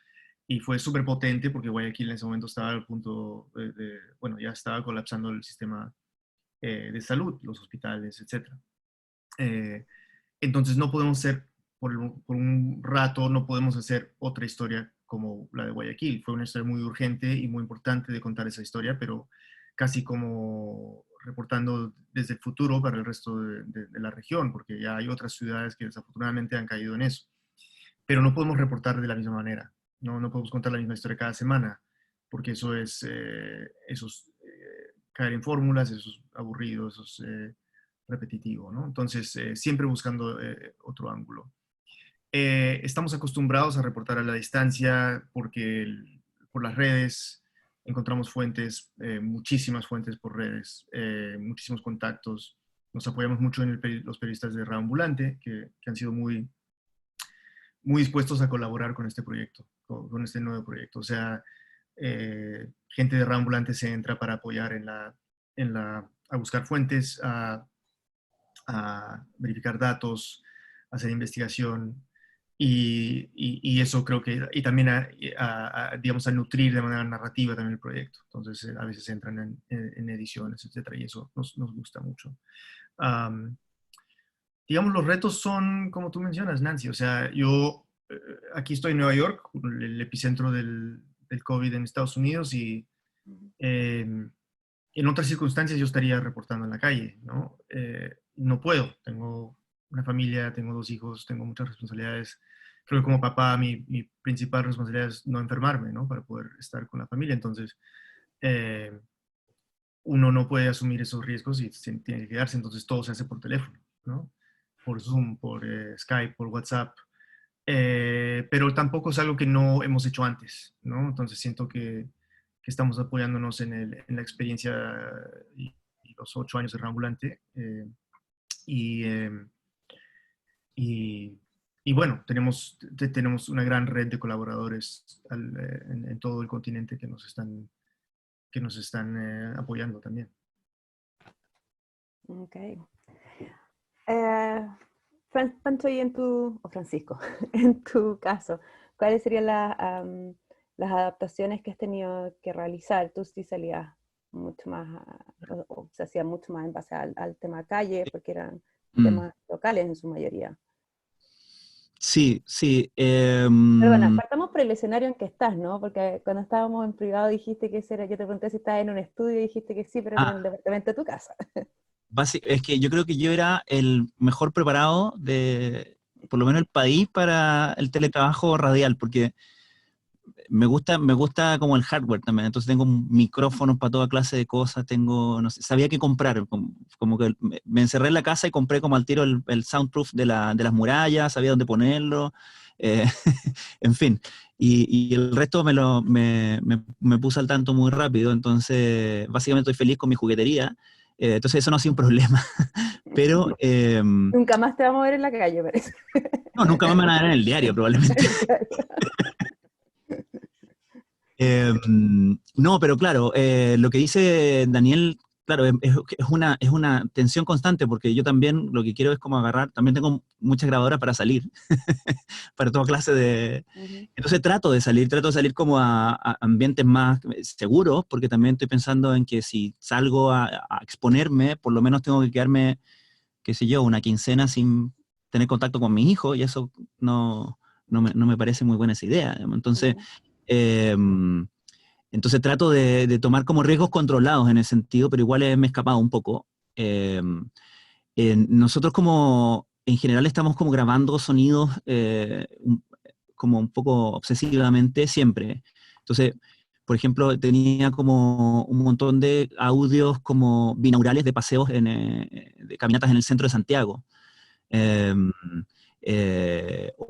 Speaker 20: y fue súper potente porque Guayaquil en ese momento estaba al punto bueno, ya estaba colapsando el sistema de salud, los hospitales, etc. Entonces no podemos hacer, por un rato, no podemos hacer otra historia como la de Guayaquil. Fue una historia muy urgente y muy importante de contar esa historia, pero casi como reportando desde el futuro para el resto de la región, porque ya hay otras ciudades que desafortunadamente han caído en eso. Pero no podemos reportar de la misma manera, no podemos contar la misma historia cada semana, porque eso es caer en fórmulas, eso es aburrido, eso es repetitivo, ¿no? Entonces, siempre buscando otro ángulo. Estamos acostumbrados a reportar a la distancia porque por las redes encontramos fuentes, muchísimas fuentes por redes, muchísimos contactos. Nos apoyamos mucho en los periodistas de Radio Ambulante, que han sido muy, muy dispuestos a colaborar con este proyecto, con este nuevo proyecto. O sea, gente de Radio Ambulante se entra para apoyar a buscar fuentes, a verificar datos, a hacer investigación. Y eso creo que, y también digamos, a nutrir de manera narrativa también el proyecto. Entonces, a veces entran en ediciones, etcétera, y eso nos gusta mucho. Digamos, los retos son, como tú mencionas, Nancy. O sea, yo aquí estoy en Nueva York, el epicentro del COVID en Estados Unidos, y en otras circunstancias yo estaría reportando en la calle, ¿no? No puedo, tengo una familia, tengo 2 hijos, tengo muchas responsabilidades. Creo que como papá mi principal responsabilidad es no enfermarme, ¿no? Para poder estar con la familia. Entonces, uno no puede asumir esos riesgos y tiene que quedarse. Entonces, todo se hace por teléfono, ¿no? Por Zoom, por Skype, por WhatsApp. Pero tampoco es algo que no hemos hecho antes, ¿no? Entonces, siento que estamos apoyándonos en la experiencia y los 8 años de Radio Ambulante. y bueno, tenemos una gran red de colaboradores en todo el continente que nos están apoyando también.
Speaker 3: Ok. Pancho, y Francisco, en tu caso, ¿cuáles serían las adaptaciones que has tenido que realizar? Tú sí salías mucho más, o se hacía mucho más en base al tema calle, porque eran temas locales en su mayoría.
Speaker 15: Sí, sí.
Speaker 3: Pero bueno, partamos por el escenario en que estás, ¿no? Porque cuando estábamos en privado dijiste que ese era, yo te pregunté si estabas en un estudio y dijiste que sí, pero era en el departamento de tu casa.
Speaker 15: Es que yo creo que yo era el mejor preparado de, por lo menos el país, para el teletrabajo radial, porque me gusta como el hardware también, entonces tengo micrófonos para toda clase de cosas, no sé, sabía qué comprar, como que me encerré en la casa y compré como al tiro el soundproof de las murallas, sabía dónde ponerlo, en fin, y el resto me puse al tanto muy rápido, entonces básicamente estoy feliz con mi juguetería, entonces eso no ha sido un problema, pero...
Speaker 3: Nunca más te vamos a ver en la calle, parece.
Speaker 15: No, nunca más me van a ver en el diario, probablemente. No, pero claro, lo que dice Daniel, claro, es una tensión constante, porque yo también lo que quiero es como agarrar, también tengo muchas grabadoras para salir, para toda clase de... Entonces trato de salir como a ambientes más seguros, porque también estoy pensando en que si salgo a exponerme, por lo menos tengo que quedarme, qué sé yo, una quincena sin tener contacto con mis hijos, y eso no me parece muy buena esa idea, digamos. Entonces... Entonces trato de tomar como riesgos controlados en ese sentido, pero igual me he escapado un poco. Nosotros como, en general estamos como grabando sonidos como un poco obsesivamente siempre. Entonces, por ejemplo, tenía como un montón de audios como binaurales de paseos, de caminatas en el centro de Santiago.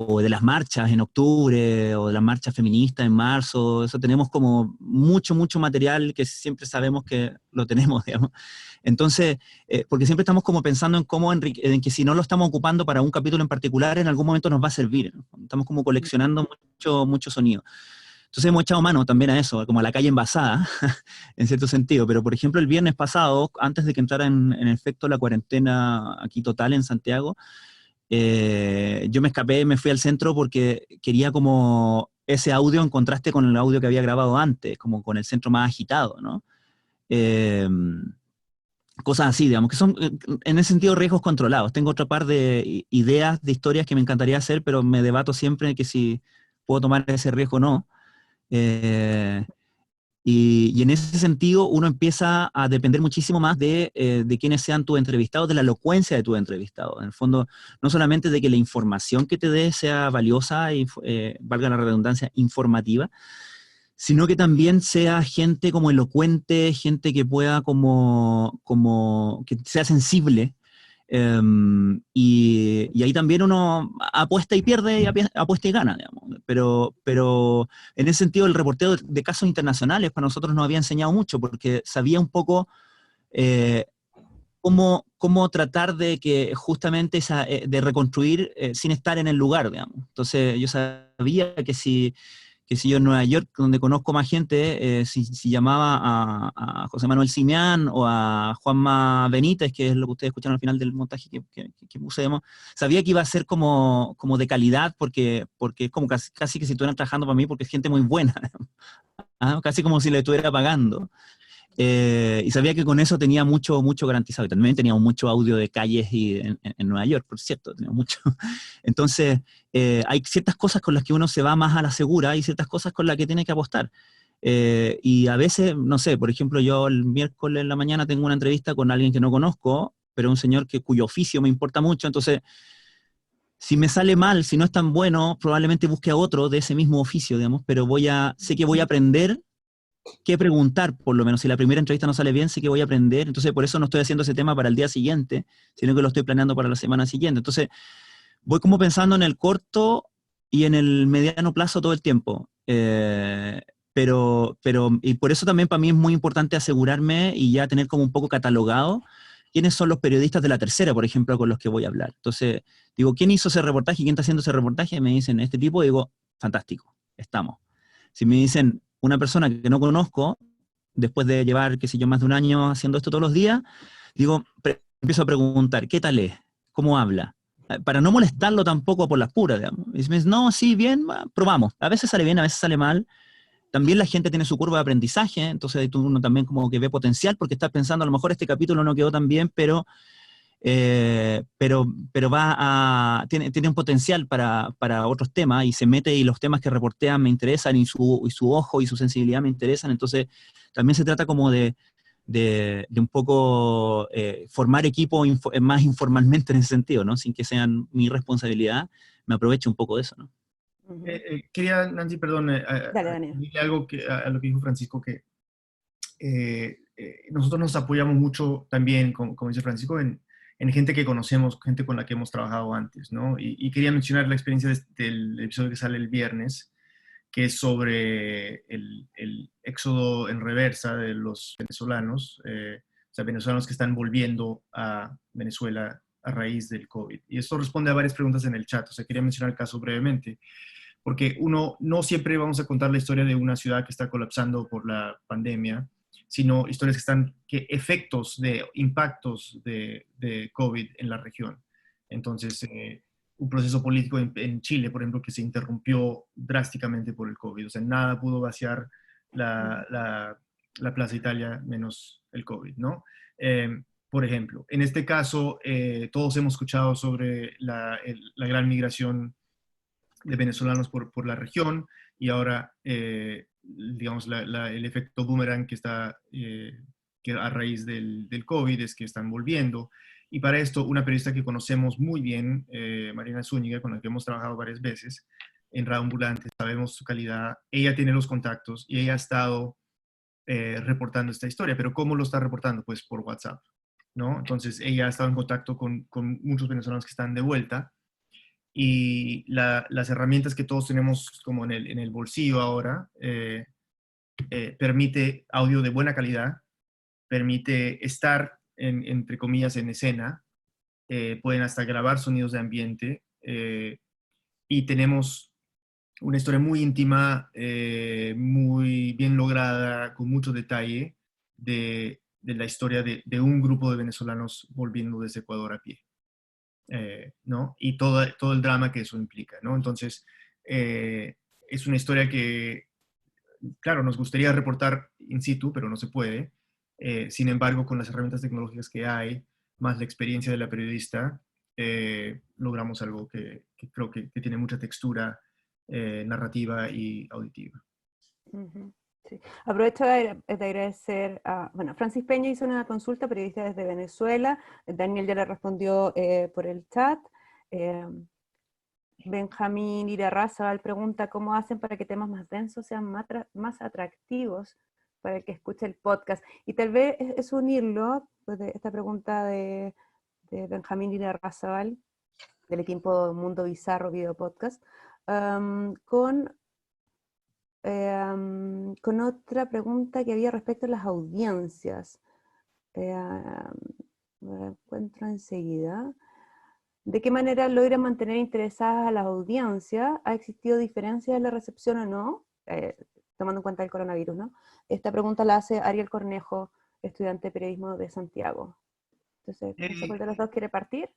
Speaker 15: O de las marchas en octubre, o de las marchas feministas en marzo, eso tenemos como mucho material que siempre sabemos que lo tenemos, digamos. Entonces, porque siempre estamos como pensando en que si no lo estamos ocupando para un capítulo en particular, en algún momento nos va a servir, ¿no? Estamos como coleccionando mucho sonido. Entonces hemos echado mano también a eso, como a la calle envasada, en cierto sentido. Pero, por ejemplo, el viernes pasado, antes de que entrara en efecto la cuarentena aquí total en Santiago, yo me escapé, me fui al centro porque quería como ese audio en contraste con el audio que había grabado antes, como con el centro más agitado, ¿no? Cosas así, digamos, que son en ese sentido riesgos controlados. Tengo otra par de ideas, de historias que me encantaría hacer, pero me debato siempre que si puedo tomar ese riesgo o no. Y en ese sentido uno empieza a depender muchísimo más de quiénes sean tus entrevistados, de la elocuencia de tus entrevistados. En el fondo, no solamente de que la información que te dé sea valiosa y, valga la redundancia, informativa, sino que también sea gente como elocuente, gente que pueda que sea sensible. Y ahí también uno apuesta y pierde, y apuesta y gana, digamos. Pero en ese sentido el reporteo de casos internacionales para nosotros nos había enseñado mucho, porque sabía un poco cómo tratar de que justamente de reconstruir sin estar en el lugar, digamos. Entonces yo sabía que si yo en Nueva York, donde conozco más gente, si llamaba a José Manuel Simián o a Juanma Benítez, que es lo que ustedes escucharon al final del montaje que pusimos, sabía que iba a ser como de calidad, porque es como casi que si estuvieran trabajando para mí, porque es gente muy buena, ¿ah? Casi como si le estuviera pagando. Y sabía que con eso tenía mucho garantizado. Y también teníamos mucho audio de calles en Nueva York, por cierto, teníamos mucho. Entonces, hay ciertas cosas con las que uno se va más a la segura y ciertas cosas con las que tiene que apostar. Y a veces, no sé, por ejemplo, yo el miércoles en la mañana tengo una entrevista con alguien que no conozco, pero un señor cuyo oficio me importa mucho, entonces, si me sale mal, si no es tan bueno, probablemente busque a otro de ese mismo oficio, digamos, pero sé que voy a aprender qué preguntar, por lo menos. Si la primera entrevista no sale bien, sé que voy a aprender. Entonces, por eso no estoy haciendo ese tema para el día siguiente, sino que lo estoy planeando para la semana siguiente. Entonces, voy como pensando en el corto y en el mediano plazo todo el tiempo. Y por eso también para mí es muy importante asegurarme y ya tener como un poco catalogado quiénes son los periodistas de La Tercera, por ejemplo, con los que voy a hablar. Entonces, digo, ¿quién hizo ese reportaje? ¿Quién está haciendo ese reportaje? Me dicen, este tipo, digo, fantástico, estamos. Si me dicen una persona que no conozco, después de llevar, qué sé yo, más de un año haciendo esto todos los días, digo, empiezo a preguntar, ¿qué tal es? ¿Cómo habla? Para no molestarlo tampoco por las puras, digamos. Y me dice, no, sí, bien, probamos. A veces sale bien, a veces sale mal. También la gente tiene su curva de aprendizaje, entonces uno también como que ve potencial, porque está pensando, a lo mejor este capítulo no quedó tan bien, pero tiene un potencial para otros temas, y se mete, y los temas que reportean me interesan, y su ojo y su sensibilidad me interesan. Entonces también se trata como de un poco formar equipo más informalmente en ese sentido, ¿no? Sin que sean mi responsabilidad, me aprovecho un poco de eso, ¿no?
Speaker 20: Quería, Nancy, perdón, decirle algo a lo que dijo Francisco, que nosotros nos apoyamos mucho también, como dice Francisco, en gente que conocemos, gente con la que hemos trabajado antes, ¿no? Y quería mencionar la experiencia del episodio que sale el viernes, que es sobre el éxodo en reversa de los venezolanos, o sea, venezolanos que están volviendo a Venezuela a raíz del COVID. Y esto responde a varias preguntas en el chat, o sea, quería mencionar el caso brevemente, porque no siempre vamos a contar la historia de una ciudad que está colapsando por la pandemia, sino historias efectos de impactos de COVID en la región. Entonces, un proceso político en Chile, por ejemplo, que se interrumpió drásticamente por el COVID. O sea, nada pudo vaciar la Plaza Italia menos el COVID, ¿no? Por ejemplo, en este caso, todos hemos escuchado sobre la gran migración de venezolanos por la región, y ahora, digamos, el efecto boomerang que está que a raíz del COVID es que están volviendo. Y para esto, una periodista que conocemos muy bien, Marina Zúñiga, con la que hemos trabajado varias veces en Radio Ambulante, sabemos su calidad, ella tiene los contactos y ella ha estado reportando esta historia. ¿Pero cómo lo está reportando? Pues por WhatsApp, ¿no? Entonces, ella ha estado en contacto con muchos venezolanos que están de vuelta, y las herramientas que todos tenemos como en el bolsillo ahora, permite audio de buena calidad, permite estar, entre comillas, en escena, pueden hasta grabar sonidos de ambiente, y tenemos una historia muy íntima, muy bien lograda, con mucho detalle, de la historia de un grupo de venezolanos volviendo desde Ecuador a pie. ¿No? Y todo el drama que eso implica, ¿no? Entonces, es una historia que, claro, nos gustaría reportar in situ, pero no se puede. Sin embargo, con las herramientas tecnológicas que hay, más la experiencia de la periodista, logramos algo que creo que tiene mucha textura narrativa y auditiva.
Speaker 3: Sí. Aprovecho de agradecer a, Francis Peña hizo una consulta, periodista desde Venezuela, Daniel ya le respondió por el chat, Benjamín Irarrázaval pregunta cómo hacen para que temas más densos sean más atractivos para el que escuche el podcast, y tal vez es unirlo, pues, de esta pregunta de Benjamín Irarrázaval, del equipo Mundo Bizarro Video Podcast, con otra pregunta que había respecto a las audiencias. Lo encuentro enseguida. ¿De qué manera logran mantener interesadas a las audiencias? ¿Ha existido diferencia en la recepción o no? Tomando en cuenta el coronavirus, ¿no? Esta pregunta la hace Ariel Cornejo, estudiante de periodismo de Santiago. Entonces, no sé cuál de los dos quiere partir.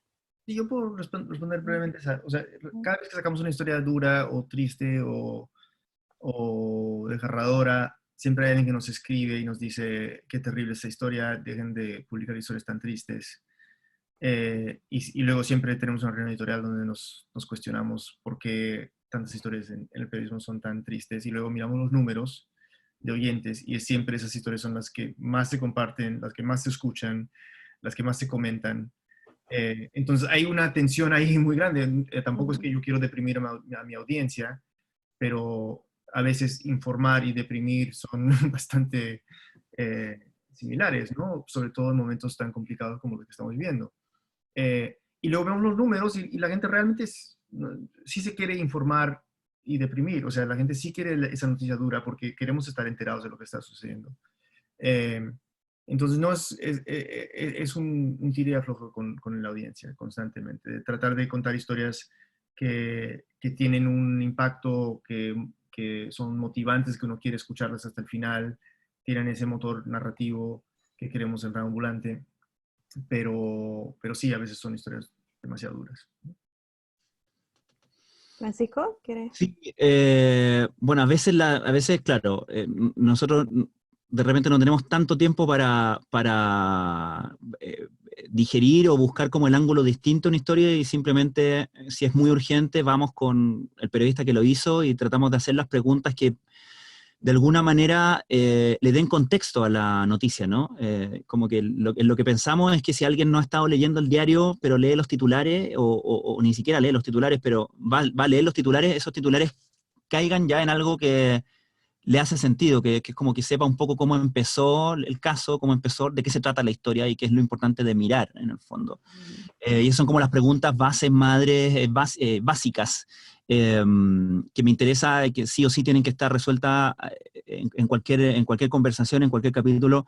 Speaker 20: Sí, yo puedo responder brevemente. O sea, cada vez que sacamos una historia dura o triste o desgarradora, siempre hay alguien que nos escribe y nos dice qué terrible esta historia, dejen de publicar historias tan tristes. Y luego siempre tenemos una reunión editorial donde nos cuestionamos por qué tantas historias en el periodismo son tan tristes, y luego miramos los números de oyentes, y siempre esas historias son las que más se comparten, las que más se escuchan, las que más se comentan. Entonces hay una tensión ahí muy grande. Tampoco es que yo quiero deprimir a mi audiencia, pero a veces informar y deprimir son bastante similares, ¿no? Sobre todo en momentos tan complicados como los que estamos viviendo. Y luego vemos los números y la gente realmente sí se quiere informar y deprimir. O sea, la gente sí quiere esa noticia dura porque queremos estar enterados de lo que está sucediendo. Entonces no es un tira y aflojo con la audiencia constantemente, de tratar de contar historias que tienen un impacto, que son motivantes, que uno quiere escucharlas hasta el final, tienen ese motor narrativo que queremos en Radio Ambulante, pero sí, a veces son historias demasiado duras.
Speaker 3: Francisco, ¿quieres?
Speaker 15: Sí, bueno, a veces claro, nosotros de repente no tenemos tanto tiempo para digerir o buscar como el ángulo distinto a una historia y simplemente, si es muy urgente, vamos con el periodista que lo hizo y tratamos de hacer las preguntas que de alguna manera le den contexto a la noticia, ¿no? Como que lo que pensamos es que si alguien no ha estado leyendo el diario, pero lee los titulares, o ni siquiera lee los titulares, pero va a leer los titulares, esos titulares caigan ya en algo que le hace sentido, que es como que sepa un poco cómo empezó el caso, cómo empezó, de qué se trata la historia y qué es lo importante de mirar, en el fondo. Y esas son como las preguntas bases, madres, básicas, que me interesa y que sí o sí tienen que estar resueltas en cualquier conversación, en cualquier capítulo,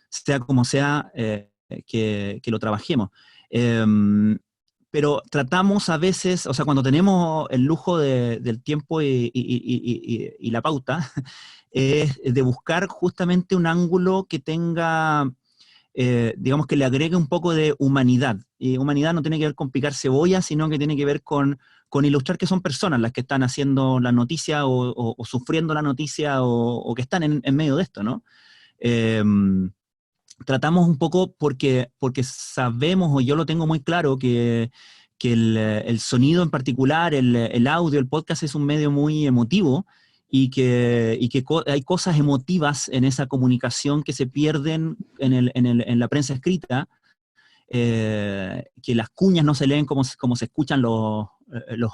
Speaker 15: sea como sea, que lo trabajemos. Pero tratamos a veces, o sea, cuando tenemos el lujo del tiempo y la pauta, es de buscar justamente un ángulo que tenga, digamos, que le agregue un poco de humanidad. Y humanidad no tiene que ver con picar cebolla, sino que tiene que ver con ilustrar que son personas las que están haciendo la noticia o sufriendo la noticia o que están en medio de esto, ¿no? Tratamos un poco porque sabemos, o yo lo tengo muy claro, que el sonido en particular, el audio, el podcast es un medio muy emotivo y que hay cosas emotivas en esa comunicación que se pierden en la prensa escrita, que las cuñas no se leen como se escuchan los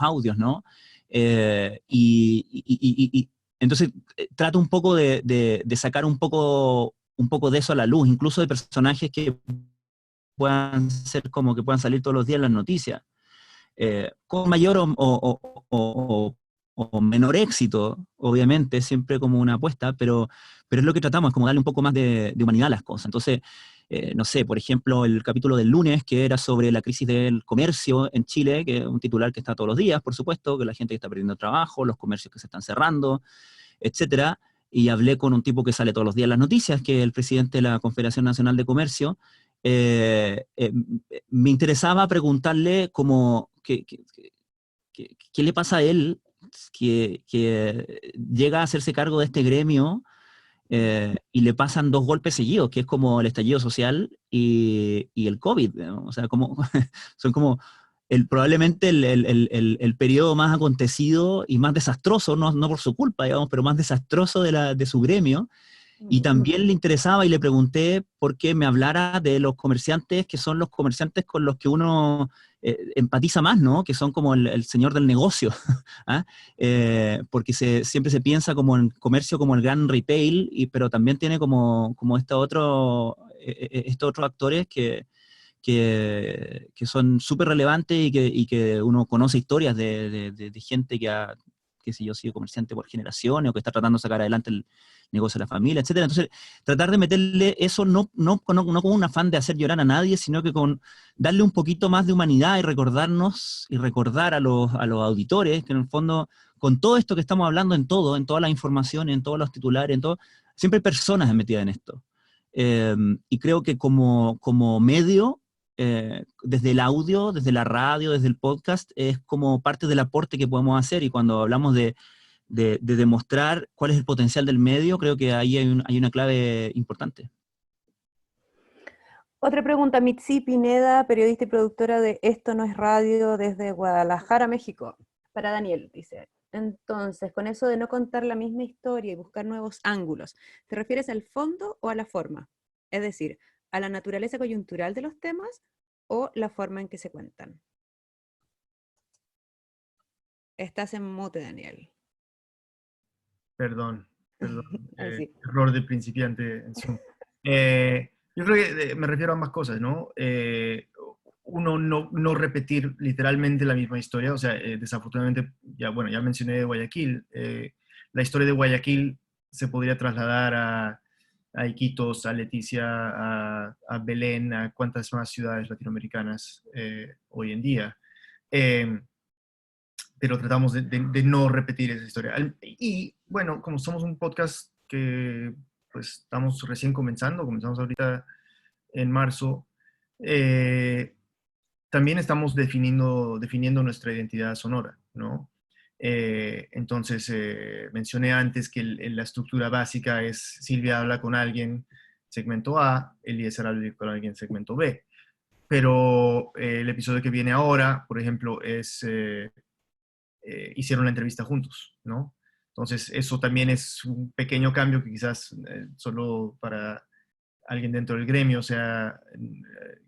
Speaker 15: audios, ¿no? Entonces trato un poco de sacar un poco de eso a la luz, incluso de personajes que puedan ser como que puedan salir todos los días en las noticias, con mayor o menor éxito, obviamente, siempre como una apuesta, pero es lo que tratamos, es como darle un poco más de humanidad a las cosas. Entonces, no sé, por ejemplo, el capítulo del lunes, que era sobre la crisis del comercio en Chile, que es un titular que está todos los días, por supuesto, que la gente que está perdiendo trabajo, los comercios que se están cerrando, etcétera. Y hablé con un tipo que sale todos los días en las noticias, que es el presidente de la Confederación Nacional de Comercio. Me interesaba preguntarle como qué le pasa a él, que llega a hacerse cargo de este gremio y le pasan 2 golpes seguidos, que es como el estallido social y el COVID, ¿no? O sea, son como probablemente el periodo más acontecido y más desastroso, no por su culpa, digamos, pero más desastroso de su gremio. Y también le interesaba y le pregunté por qué me hablara de los comerciantes, que son los comerciantes con los que uno empatiza más, ¿no? Que son como el señor del negocio, ¿ah? Porque siempre se piensa como en comercio como el gran retail, pero también tiene como estos otros actores que son súper relevantes y que uno conoce historias de gente que ha sido comerciante por generaciones o que está tratando de sacar adelante el negocio de la familia, etc. Entonces, tratar de meterle eso no con un afán de hacer llorar a nadie, sino que con darle un poquito más de humanidad y recordarnos y recordar a los auditores que en el fondo, con todo esto que estamos hablando en toda la información, en todos los titulares, siempre hay personas metidas en esto. Y creo que como medio, desde el audio, desde la radio, desde el podcast, es como parte del aporte que podemos hacer, y cuando hablamos de demostrar cuál es el potencial del medio, creo que ahí hay una clave importante.
Speaker 3: Otra pregunta, Mitzi Pineda, periodista y productora de Esto No es Radio desde Guadalajara, México. Para Daniel, dice, entonces, con eso de no contar la misma historia y buscar nuevos ángulos, ¿te refieres al fondo o a la forma? Es decir, ¿a la naturaleza coyuntural de los temas o la forma en que se cuentan? Estás en mute, Daniel.
Speaker 20: Perdón.
Speaker 3: Sí.
Speaker 20: Error de principiante en Zoom. Yo creo que me refiero a ambas cosas, ¿no? Uno, no repetir literalmente la misma historia, o sea, desafortunadamente, ya mencioné Guayaquil. La historia de Guayaquil se podría trasladar a Iquitos, a Leticia, a Belén, a cuántas más ciudades latinoamericanas hoy en día. Pero tratamos de no repetir esa historia. Y bueno, como somos un podcast que pues estamos recién comenzamos ahorita en marzo, también estamos definiendo nuestra identidad sonora, ¿no? Entonces, mencioné antes que la estructura básica es Silvia habla con alguien, segmento A, Eliezer habla con alguien, segmento B. Pero el episodio que viene ahora, por ejemplo, hicieron la entrevista juntos, ¿no? Entonces, eso también es un pequeño cambio que quizás solo para alguien dentro del gremio, o sea,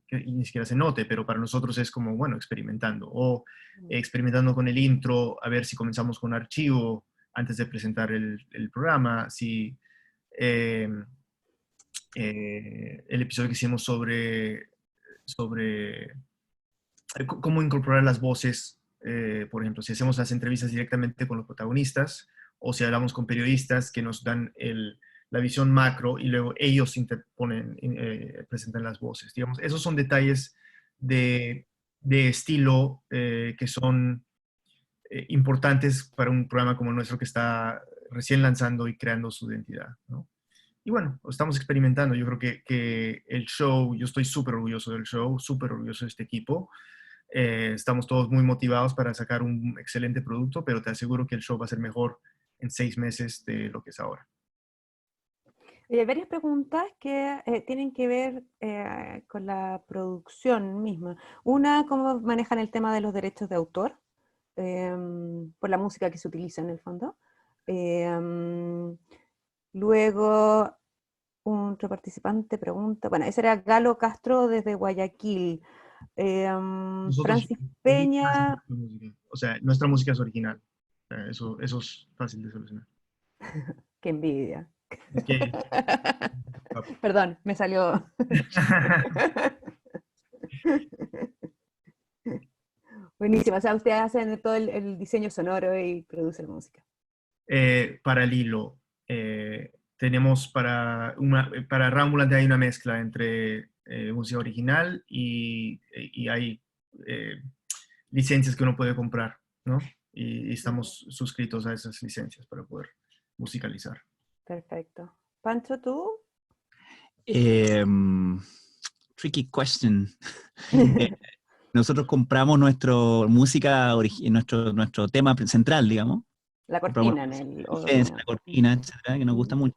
Speaker 20: que ni siquiera se note, pero para nosotros es como, bueno, experimentando. O experimentando con el intro, a ver si comenzamos con archivo antes de presentar el programa, si el episodio que hicimos sobre cómo incorporar las voces, por ejemplo, si hacemos las entrevistas directamente con los protagonistas, o si hablamos con periodistas que nos dan la visión macro y luego ellos presentan las voces. Digamos, esos son detalles de estilo que son importantes para un programa como el nuestro que está recién lanzando y creando su identidad, ¿no? Y bueno, estamos experimentando. Yo creo que el show, yo estoy súper orgulloso del show, súper orgulloso de este equipo. Estamos todos muy motivados para sacar un excelente producto, pero te aseguro que el show va a ser mejor en 6 meses de lo que es ahora.
Speaker 3: Hay varias preguntas que tienen que ver con la producción misma. Una, ¿cómo manejan el tema de los derechos de autor? Por la música que se utiliza en el fondo. Luego, otro participante pregunta, bueno, ese era Galo Castro desde Guayaquil. Francis Peña...
Speaker 20: O sea, nuestra música es original. Eso es fácil de solucionar.
Speaker 3: Qué envidia.
Speaker 20: Es que...
Speaker 3: Perdón, me salió... Buenísimo, o sea, ustedes hacen todo el diseño sonoro y producen música.
Speaker 20: Para el hilo, tenemos para Rambulante hay una mezcla entre música original y hay licencias que uno puede comprar, ¿no? Y estamos suscritos a esas licencias para poder musicalizar.
Speaker 3: Perfecto. Pancho, ¿tú?
Speaker 15: Tricky question. Nosotros compramos nuestro tema central, digamos.
Speaker 3: La cortina
Speaker 15: la cortina, etcétera, que nos gusta mucho.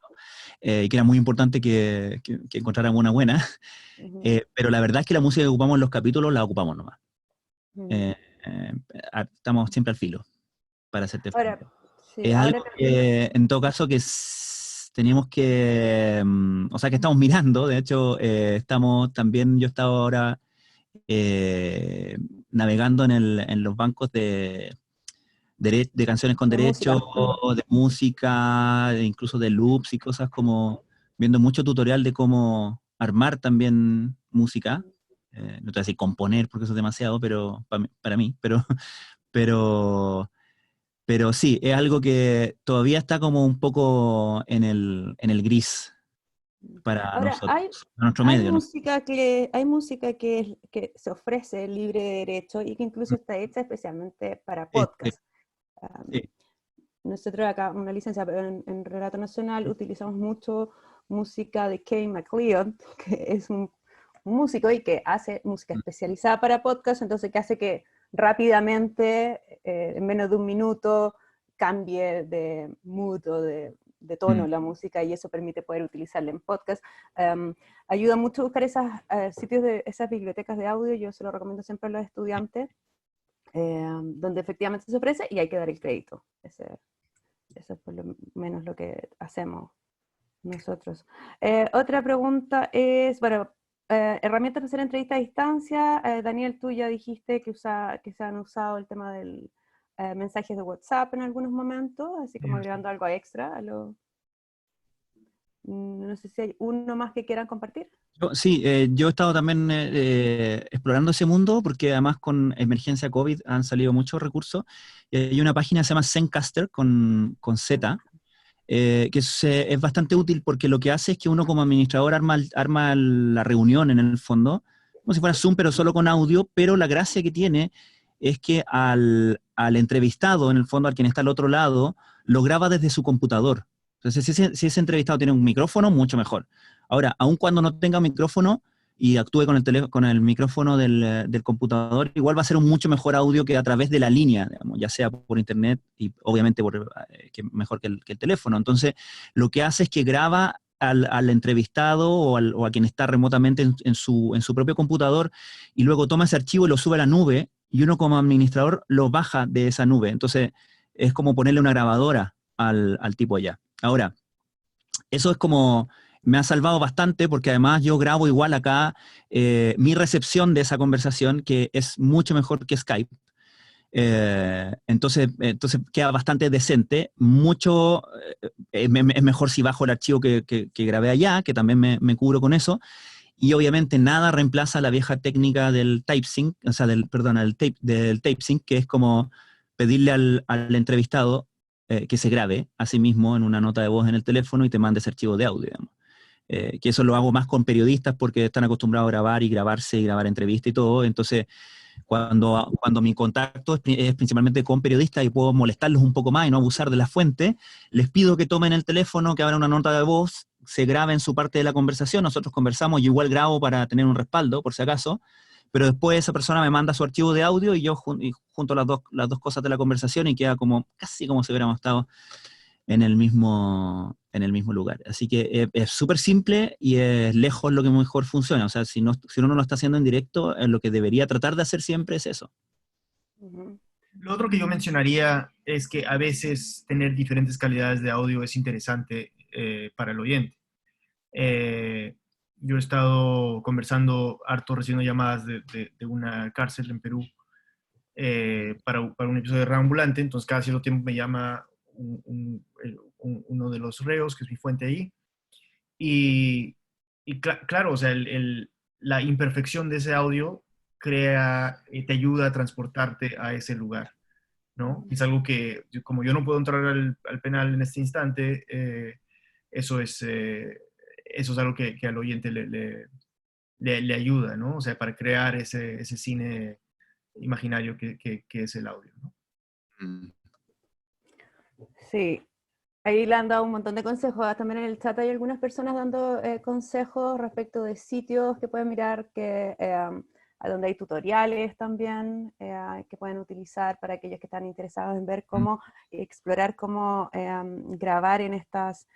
Speaker 15: Y que era muy importante que encontráramos una buena. Pero la verdad es que la música que ocupamos en los capítulos la ocupamos nomás. Estamos siempre al filo para hacerte es algo que, en todo caso, que teníamos que, o sea, que estamos mirando. De hecho, yo he estado ahora navegando en los bancos de canciones con derecho, de música, incluso de loops y cosas, como viendo mucho tutorial de cómo armar también música. No te voy a decir componer porque eso es demasiado, pero para mí, pero sí, es algo que todavía está como un poco en el gris para nosotros, para nuestro medio.
Speaker 3: Hay música que se ofrece libre de derecho y que incluso está hecha especialmente para podcast.
Speaker 15: Sí.
Speaker 3: Nosotros acá, una licencia, pero en Relato Nacional utilizamos mucho música de Kay MacLeod, que es un músico y que hace música especializada para podcast, entonces que hace que rápidamente, en menos de un minuto, cambie de mood o de tono la música, y eso permite poder utilizarla en podcast. Ayuda mucho a buscar esas bibliotecas de audio, yo se lo recomiendo siempre a los estudiantes, donde efectivamente se ofrece y hay que dar el crédito. Eso es por lo menos lo que hacemos nosotros. Otra pregunta es, bueno, herramientas para hacer entrevistas a distancia. Daniel, tú ya dijiste que se han usado el tema del mensajes de WhatsApp en algunos momentos, así como agregando algo extra. No sé si hay uno más que quieran compartir.
Speaker 15: Sí, yo he estado también explorando ese mundo, porque además con emergencia COVID han salido muchos recursos, y hay una página que se llama Zencaster con Z, es bastante útil porque lo que hace es que uno como administrador arma la reunión en el fondo, como si fuera Zoom, pero solo con audio, pero la gracia que tiene es que al entrevistado, en el fondo, al quien está al otro lado, lo graba desde su computador. Entonces, si ese entrevistado tiene un micrófono, mucho mejor. Ahora, aun cuando no tenga micrófono y actúe con el micrófono del computador, igual va a ser un mucho mejor audio que a través de la línea, digamos, ya sea por internet y obviamente mejor que el teléfono. Entonces, lo que hace es que graba al entrevistado o a quien está remotamente en su propio computador y luego toma ese archivo y lo sube a la nube y uno como administrador lo baja de esa nube. Entonces, es como ponerle una grabadora al tipo allá. Ahora, eso es como... Me ha salvado bastante porque además yo grabo igual acá mi recepción de esa conversación, que es mucho mejor que Skype. Entonces queda bastante decente. Es mejor si bajo el archivo que grabé allá, que también me cubro con eso. Y obviamente nada reemplaza la vieja técnica del tape sync, o sea, del tape sync, que es como pedirle al entrevistado que se grabe a sí mismo en una nota de voz en el teléfono y te mande ese archivo de audio, digamos. Que eso lo hago más con periodistas porque están acostumbrados a grabar y grabarse y grabar entrevistas y todo. Entonces, cuando mi contacto es principalmente con periodistas y puedo molestarlos un poco más y no abusar de la fuente, les pido que tomen el teléfono, que abran una nota de voz, se graben su parte de la conversación, nosotros conversamos, yo igual grabo para tener un respaldo, por si acaso, pero después esa persona me manda su archivo de audio y yo junto las dos cosas de la conversación y queda casi como si hubiéramos estado en el mismo lugar. Así que es súper simple y es lejos lo que mejor funciona. O sea, si uno no lo está haciendo en directo, lo que debería tratar de hacer siempre es eso.
Speaker 20: Lo otro que yo mencionaría es que a veces tener diferentes calidades de audio es interesante para el oyente. Yo he estado conversando harto, recibiendo llamadas de una cárcel en Perú para un episodio de Radio Ambulante, entonces cada cierto tiempo me llama uno de los reos, que es mi fuente ahí, y claro, o sea, la imperfección de ese audio te ayuda a transportarte a ese lugar, ¿no? Es algo que, como yo no puedo entrar al penal en este instante, eso es algo que al oyente le ayuda, ¿no? O sea, para crear ese cine imaginario que es el audio, ¿no?
Speaker 3: Sí, ahí le han dado un montón de consejos. También en el chat hay algunas personas dando consejos respecto de sitios que pueden mirar, a donde hay tutoriales también que pueden utilizar para aquellos que están interesados en ver cómo explorar cómo grabar en estas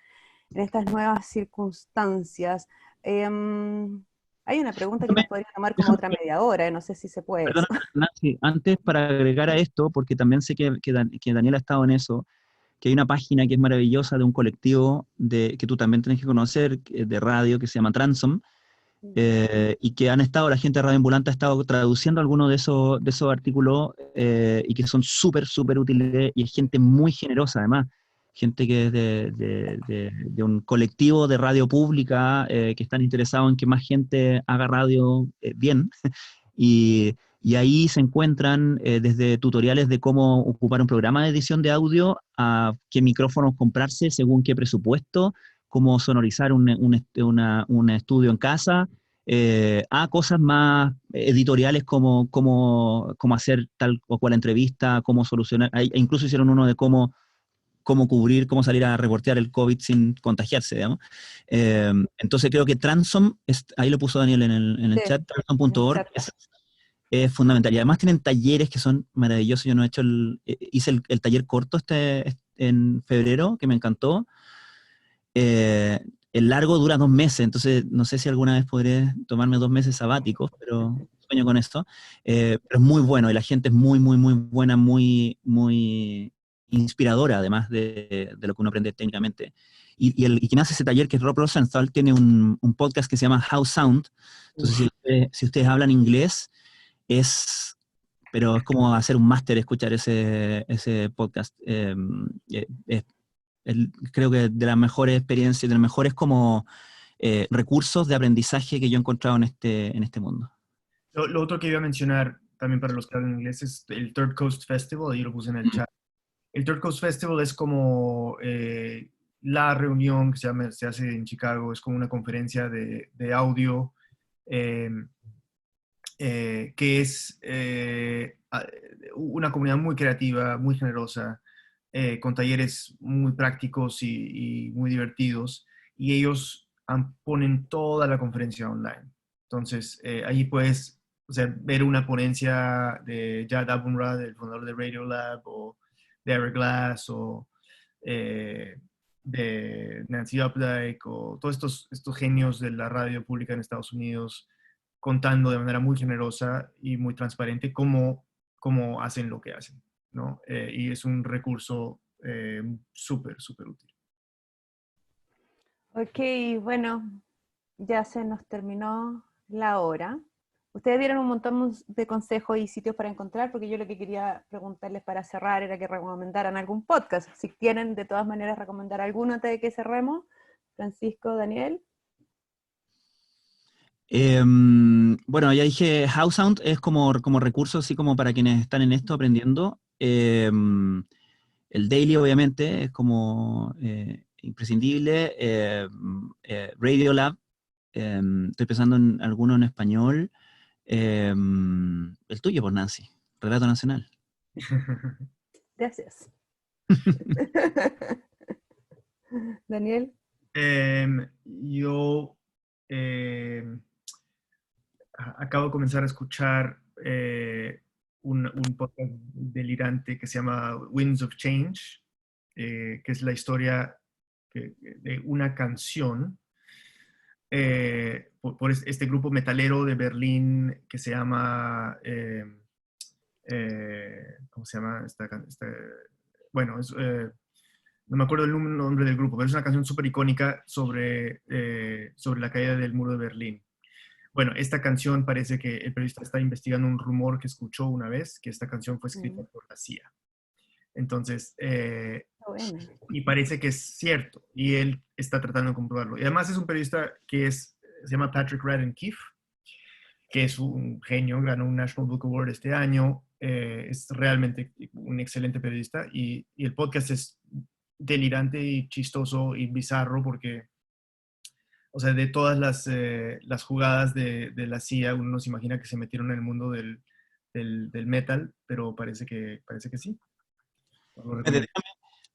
Speaker 3: nuevas circunstancias. Hay una pregunta que nos podría tomar como otra media hora, no sé si se puede.
Speaker 15: Perdona, Nancy, antes para agregar a esto, porque también sé que Daniel ha estado en eso, que hay una página que es maravillosa de un colectivo que tú también tienes que conocer, de radio, que se llama Transom, y que la gente de Radio Ambulante ha estado traduciendo algunos de esos artículos y que son súper, súper útiles, y es gente muy generosa además, gente que es de un colectivo de radio pública que están interesados en que más gente haga radio bien, y ahí se encuentran desde tutoriales de cómo ocupar un programa de edición de audio, a qué micrófonos comprarse según qué presupuesto, cómo sonorizar un estudio en casa, a cosas más editoriales como hacer tal o cual entrevista, cómo solucionar, incluso hicieron uno de cómo cubrir, cómo salir a reportear el COVID sin contagiarse, digamos. Entonces creo que Transom, ahí lo puso Daniel en el chat, transom.org, es fundamental. Y además tienen talleres que son maravillosos. Yo no he hecho hice el taller corto en febrero, que me encantó. El largo dura 2 meses, entonces no sé si alguna vez podré tomarme 2 meses sabáticos, pero sueño con esto. Pero es muy bueno, y la gente es muy, muy, muy buena, muy, muy inspiradora, además de lo que uno aprende técnicamente. Y quien hace ese taller, que es Rob Rosenthal, tiene un podcast que se llama How Sound. Entonces, si ustedes hablan inglés, pero es como hacer un máster escuchar ese podcast. Creo que de las mejores experiencias, de los mejores como recursos de aprendizaje que yo he encontrado en este mundo.
Speaker 20: Lo otro que iba a mencionar también para los que hablan inglés es el Third Coast Festival, ahí lo puse en el chat. El Third Coast Festival es como la reunión que se hace en Chicago, es como una conferencia de audio que es una comunidad muy creativa, muy generosa, con talleres muy prácticos y muy divertidos, y ellos ponen toda la conferencia online. Entonces, ahí puedes, o sea, ver una ponencia de Jad Abumrad, el fundador de Radiolab, o de Eric Glass, o de Nancy Updike, o todos estos genios de la radio pública en Estados Unidos, contando de manera muy generosa y muy transparente cómo hacen lo que hacen, ¿no? Y es un recurso súper, súper útil.
Speaker 3: Ok, bueno, ya se nos terminó la hora. Ustedes dieron un montón de consejos y sitios para encontrar, porque yo lo que quería preguntarles para cerrar era que recomendaran algún podcast. Si quieren, de todas maneras, recomendar alguno antes de que cerremos. Francisco, Daniel.
Speaker 15: Bueno, ya dije, HowSound es como recurso, así como para quienes están en esto aprendiendo. El Daily, obviamente, es como imprescindible. Radiolab, estoy pensando en alguno en español. El tuyo, pues, Nancy, Relato Nacional.
Speaker 3: Gracias. Daniel.
Speaker 20: Yo acabo de comenzar a escuchar un podcast delirante que se llama Winds of Change, que es la historia de una canción por este grupo metalero de Berlín que se llama, ¿cómo se llama? Bueno, no me acuerdo el nombre del grupo, pero es una canción súper icónica sobre la caída del muro de Berlín. Bueno, esta canción parece que el periodista está investigando un rumor que escuchó una vez, que esta canción fue escrita por la CIA. Entonces, y parece que es cierto, y él está tratando de comprobarlo. Y además es un periodista que se llama Patrick Radden Keefe, que es un genio, ganó un National Book Award este año, es realmente un excelente periodista, y el podcast es delirante y chistoso y bizarro porque, o sea, de todas las jugadas de la CIA, uno no se imagina que se metieron en el mundo del metal, pero parece que sí.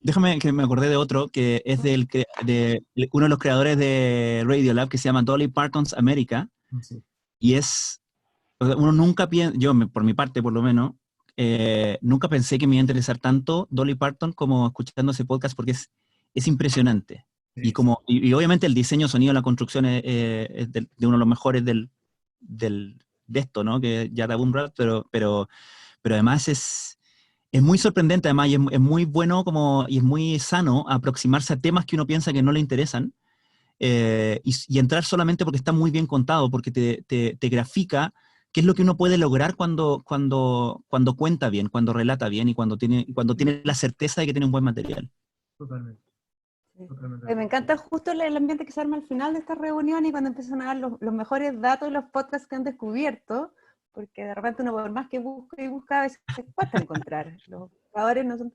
Speaker 15: Déjame que me acordé de otro, que es de uno de los creadores de Radiolab, que se llama Dolly Parton's America,
Speaker 20: Sí.
Speaker 15: y uno nunca piensa, yo por mi parte por lo menos, nunca pensé que me iba a interesar tanto Dolly Parton como escuchando ese podcast, porque es impresionante. Sí. Y obviamente el diseño, sonido, la construcción es de uno de los mejores de esto, ¿no? Que ya da un rap, pero además es muy sorprendente, además, y es muy bueno y es muy sano aproximarse a temas que uno piensa que no le interesan, y entrar solamente porque está muy bien contado, porque te grafica qué es lo que uno puede lograr cuando cuenta bien, cuando relata bien y cuando tiene la certeza de que tiene un buen material.
Speaker 20: Totalmente.
Speaker 3: Me encanta justo el ambiente que se arma al final de esta reunión y cuando empiezan a dar los mejores datos de los podcasts que han descubierto, porque de repente uno por más que busca y busca, a veces cuesta encontrar. Los buscadores no son...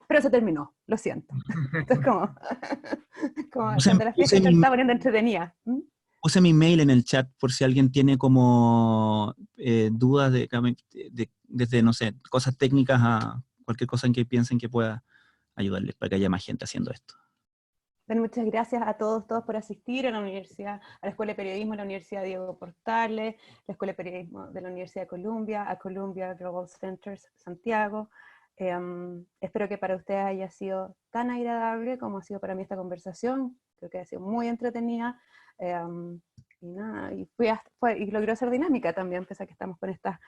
Speaker 3: Pero se terminó, lo siento. Entonces como cuando la fiesta se está poniendo entretenida.
Speaker 15: Puse mi mail en el chat por si alguien tiene como dudas desde, no sé, cosas técnicas a cualquier cosa en que piensen que pueda ayudarles para que haya más gente haciendo esto.
Speaker 3: Bueno, muchas gracias a todos por asistir a la Escuela de Periodismo de la Universidad Diego Portales, la Escuela de Periodismo de la Universidad de Columbia, a Columbia Global Centers Santiago. Espero que para ustedes haya sido tan agradable como ha sido para mí esta conversación. Creo que ha sido muy entretenida. Y logró ser dinámica también, pese a que estamos con estas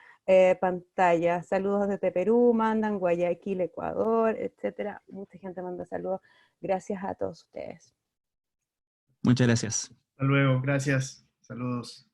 Speaker 3: pantallas. Saludos desde Perú, mandan Guayaquil, Ecuador, etcétera. Mucha gente manda saludos. Gracias a todos ustedes.
Speaker 15: Muchas gracias.
Speaker 20: Hasta luego, gracias. Saludos.